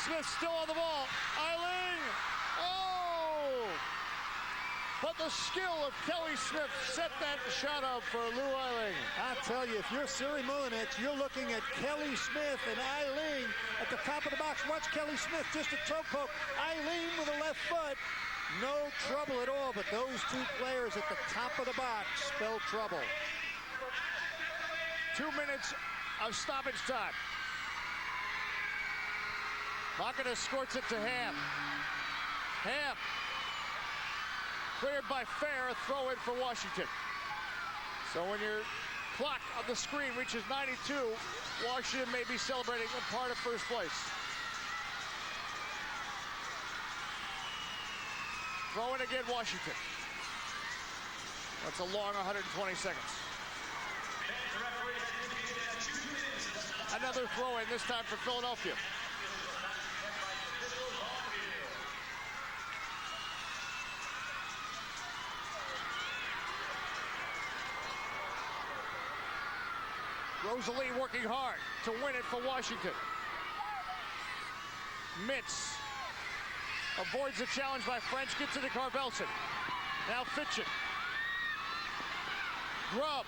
Smith still on the ball. Ailing. Oh! But the skill of Kelly Smith set that shot up for Lou Ailing. I tell you, if you're Siri Mullinix, you're looking at Kelly Smith and Ailing at the top of the box. Watch Kelly Smith, just a toe poke. Ailing with a left foot. No trouble at all, but those two players at the top of the box spell trouble. 2 minutes of stoppage time. Makinen escorts it to Hamm. Hamm. Cleared by Fair, a throw in for Washington. So when your clock on the screen reaches 92, Washington may be celebrating a part of first place. Throw in again, Washington. That's a long 120 seconds. Another throw in, this time for Philadelphia. Roseli working hard to win it for Washington. Mitz avoids the challenge by French, gets it to Karvelsson. Now Fitschen. Grubb.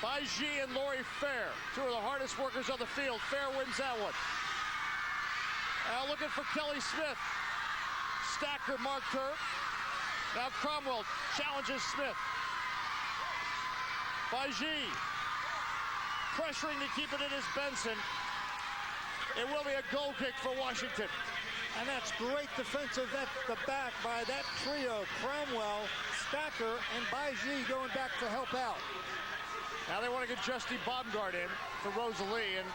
By G and Lori Fair, two of the hardest workers on the field. Fair wins that one. Now looking for Kelly Smith. Stoecker marked her. Now Cromwell challenges Smith. By G. Pressuring to keep it in is Benson. It will be a goal kick for Washington. And that's great defensive at the back by that trio. Cromwell, Stoecker, and Baiji going back to help out. Now they want to get Justi Baumgardt in for Roseli, and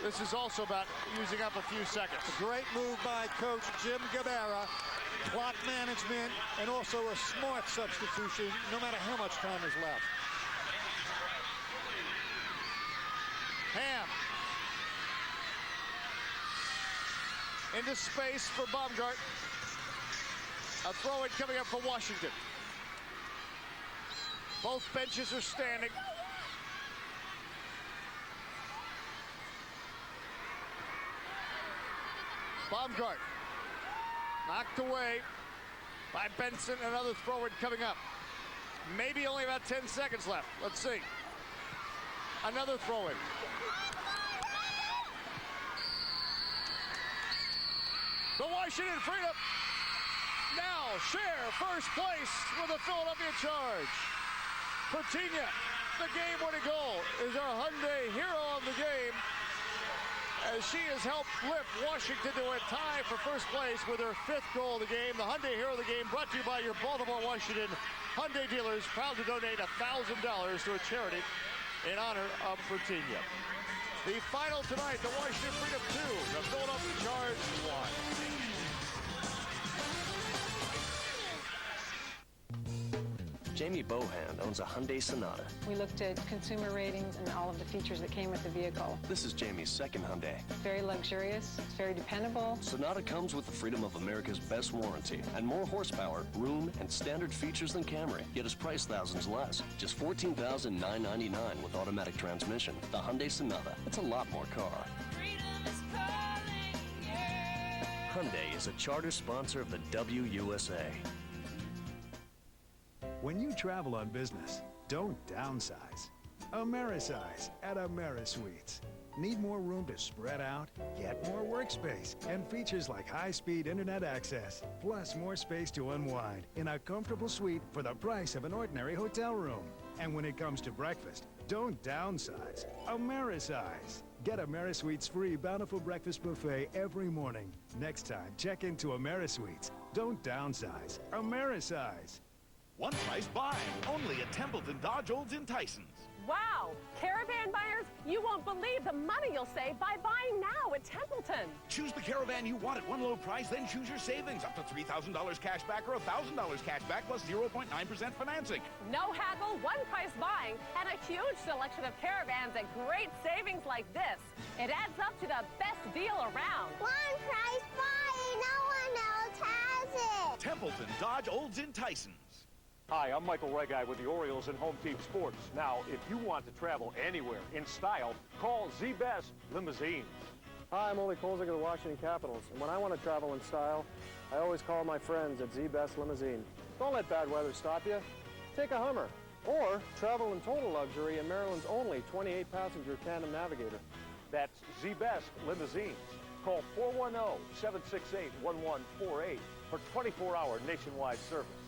this is also about using up a few seconds. A great move by Coach Jim Gabarra. Clock management, and also a smart substitution, no matter how much time is left. Hamm. Into space for Baumgardt. A throw-in coming up for Washington. Both benches are standing. Baumgardt. Knocked away by Benson. Another throw-in coming up. Maybe only about 10 seconds left. Let's see. Another throw-in. The Washington Freedom now share first place with the Philadelphia Charge. Pretinha, the game-winning goal, is our Hyundai hero of the game. as she has helped lift Washington to a tie for first place with her 5th goal of the game. The Hyundai Hero of the Game brought to you by your Baltimore, Washington Hyundai dealers, proud to donate $1,000 to a charity in honor of Pretinha. The final tonight, the Washington Freedom 2, the Philadelphia Charge 1. Jamie Bohan owns a Hyundai Sonata. We looked at consumer ratings and all of the features that came with the vehicle. This is Jamie's 2nd Hyundai. It's very luxurious, it's very dependable. Sonata comes with the freedom of America's best warranty and more horsepower, room, and standard features than Camry, yet is priced thousands less. Just $14,999 with automatic transmission. The Hyundai Sonata. It's a lot more car. Hyundai is a charter sponsor of the WUSA. When you travel on business, don't downsize. Amerisize at AmeriSuites. Need more room to spread out? Get more workspace and features like high-speed internet access, plus more space to unwind in a comfortable suite for the price of an ordinary hotel room. And when it comes to breakfast, don't downsize. Amerisize. Get AmeriSuites' free Bountiful Breakfast Buffet every morning. Next time, check into AmeriSuites. Don't downsize. Amerisize. One price buying, only at Templeton Dodge Olds in Tysons. Wow! Caravan buyers, you won't believe the money you'll save by buying now at Templeton. Choose the caravan you want at one low price, then choose your savings. Up to $3,000 cash back or $1,000 cash back plus 0.9% financing. No haggle, one price buying, and a huge selection of caravans at great savings like this. It adds up to the best deal around. One price buying, no one else has it. Templeton Dodge Olds in Tysons. Hi, I'm Michael Regai with the Orioles and Home Team Sports. Now, if you want to travel anywhere in style, call Z-Best Limousines. Hi, I'm Ole Kolzig of the Washington Capitals, and when I want to travel in style, I always call my friends at Z-Best Limousine. Don't let bad weather stop you. Take a Hummer, or travel in total luxury in Maryland's only 28-passenger tandem Navigator. That's Z-Best Limousines. Call 410-768-1148 for 24-hour nationwide service.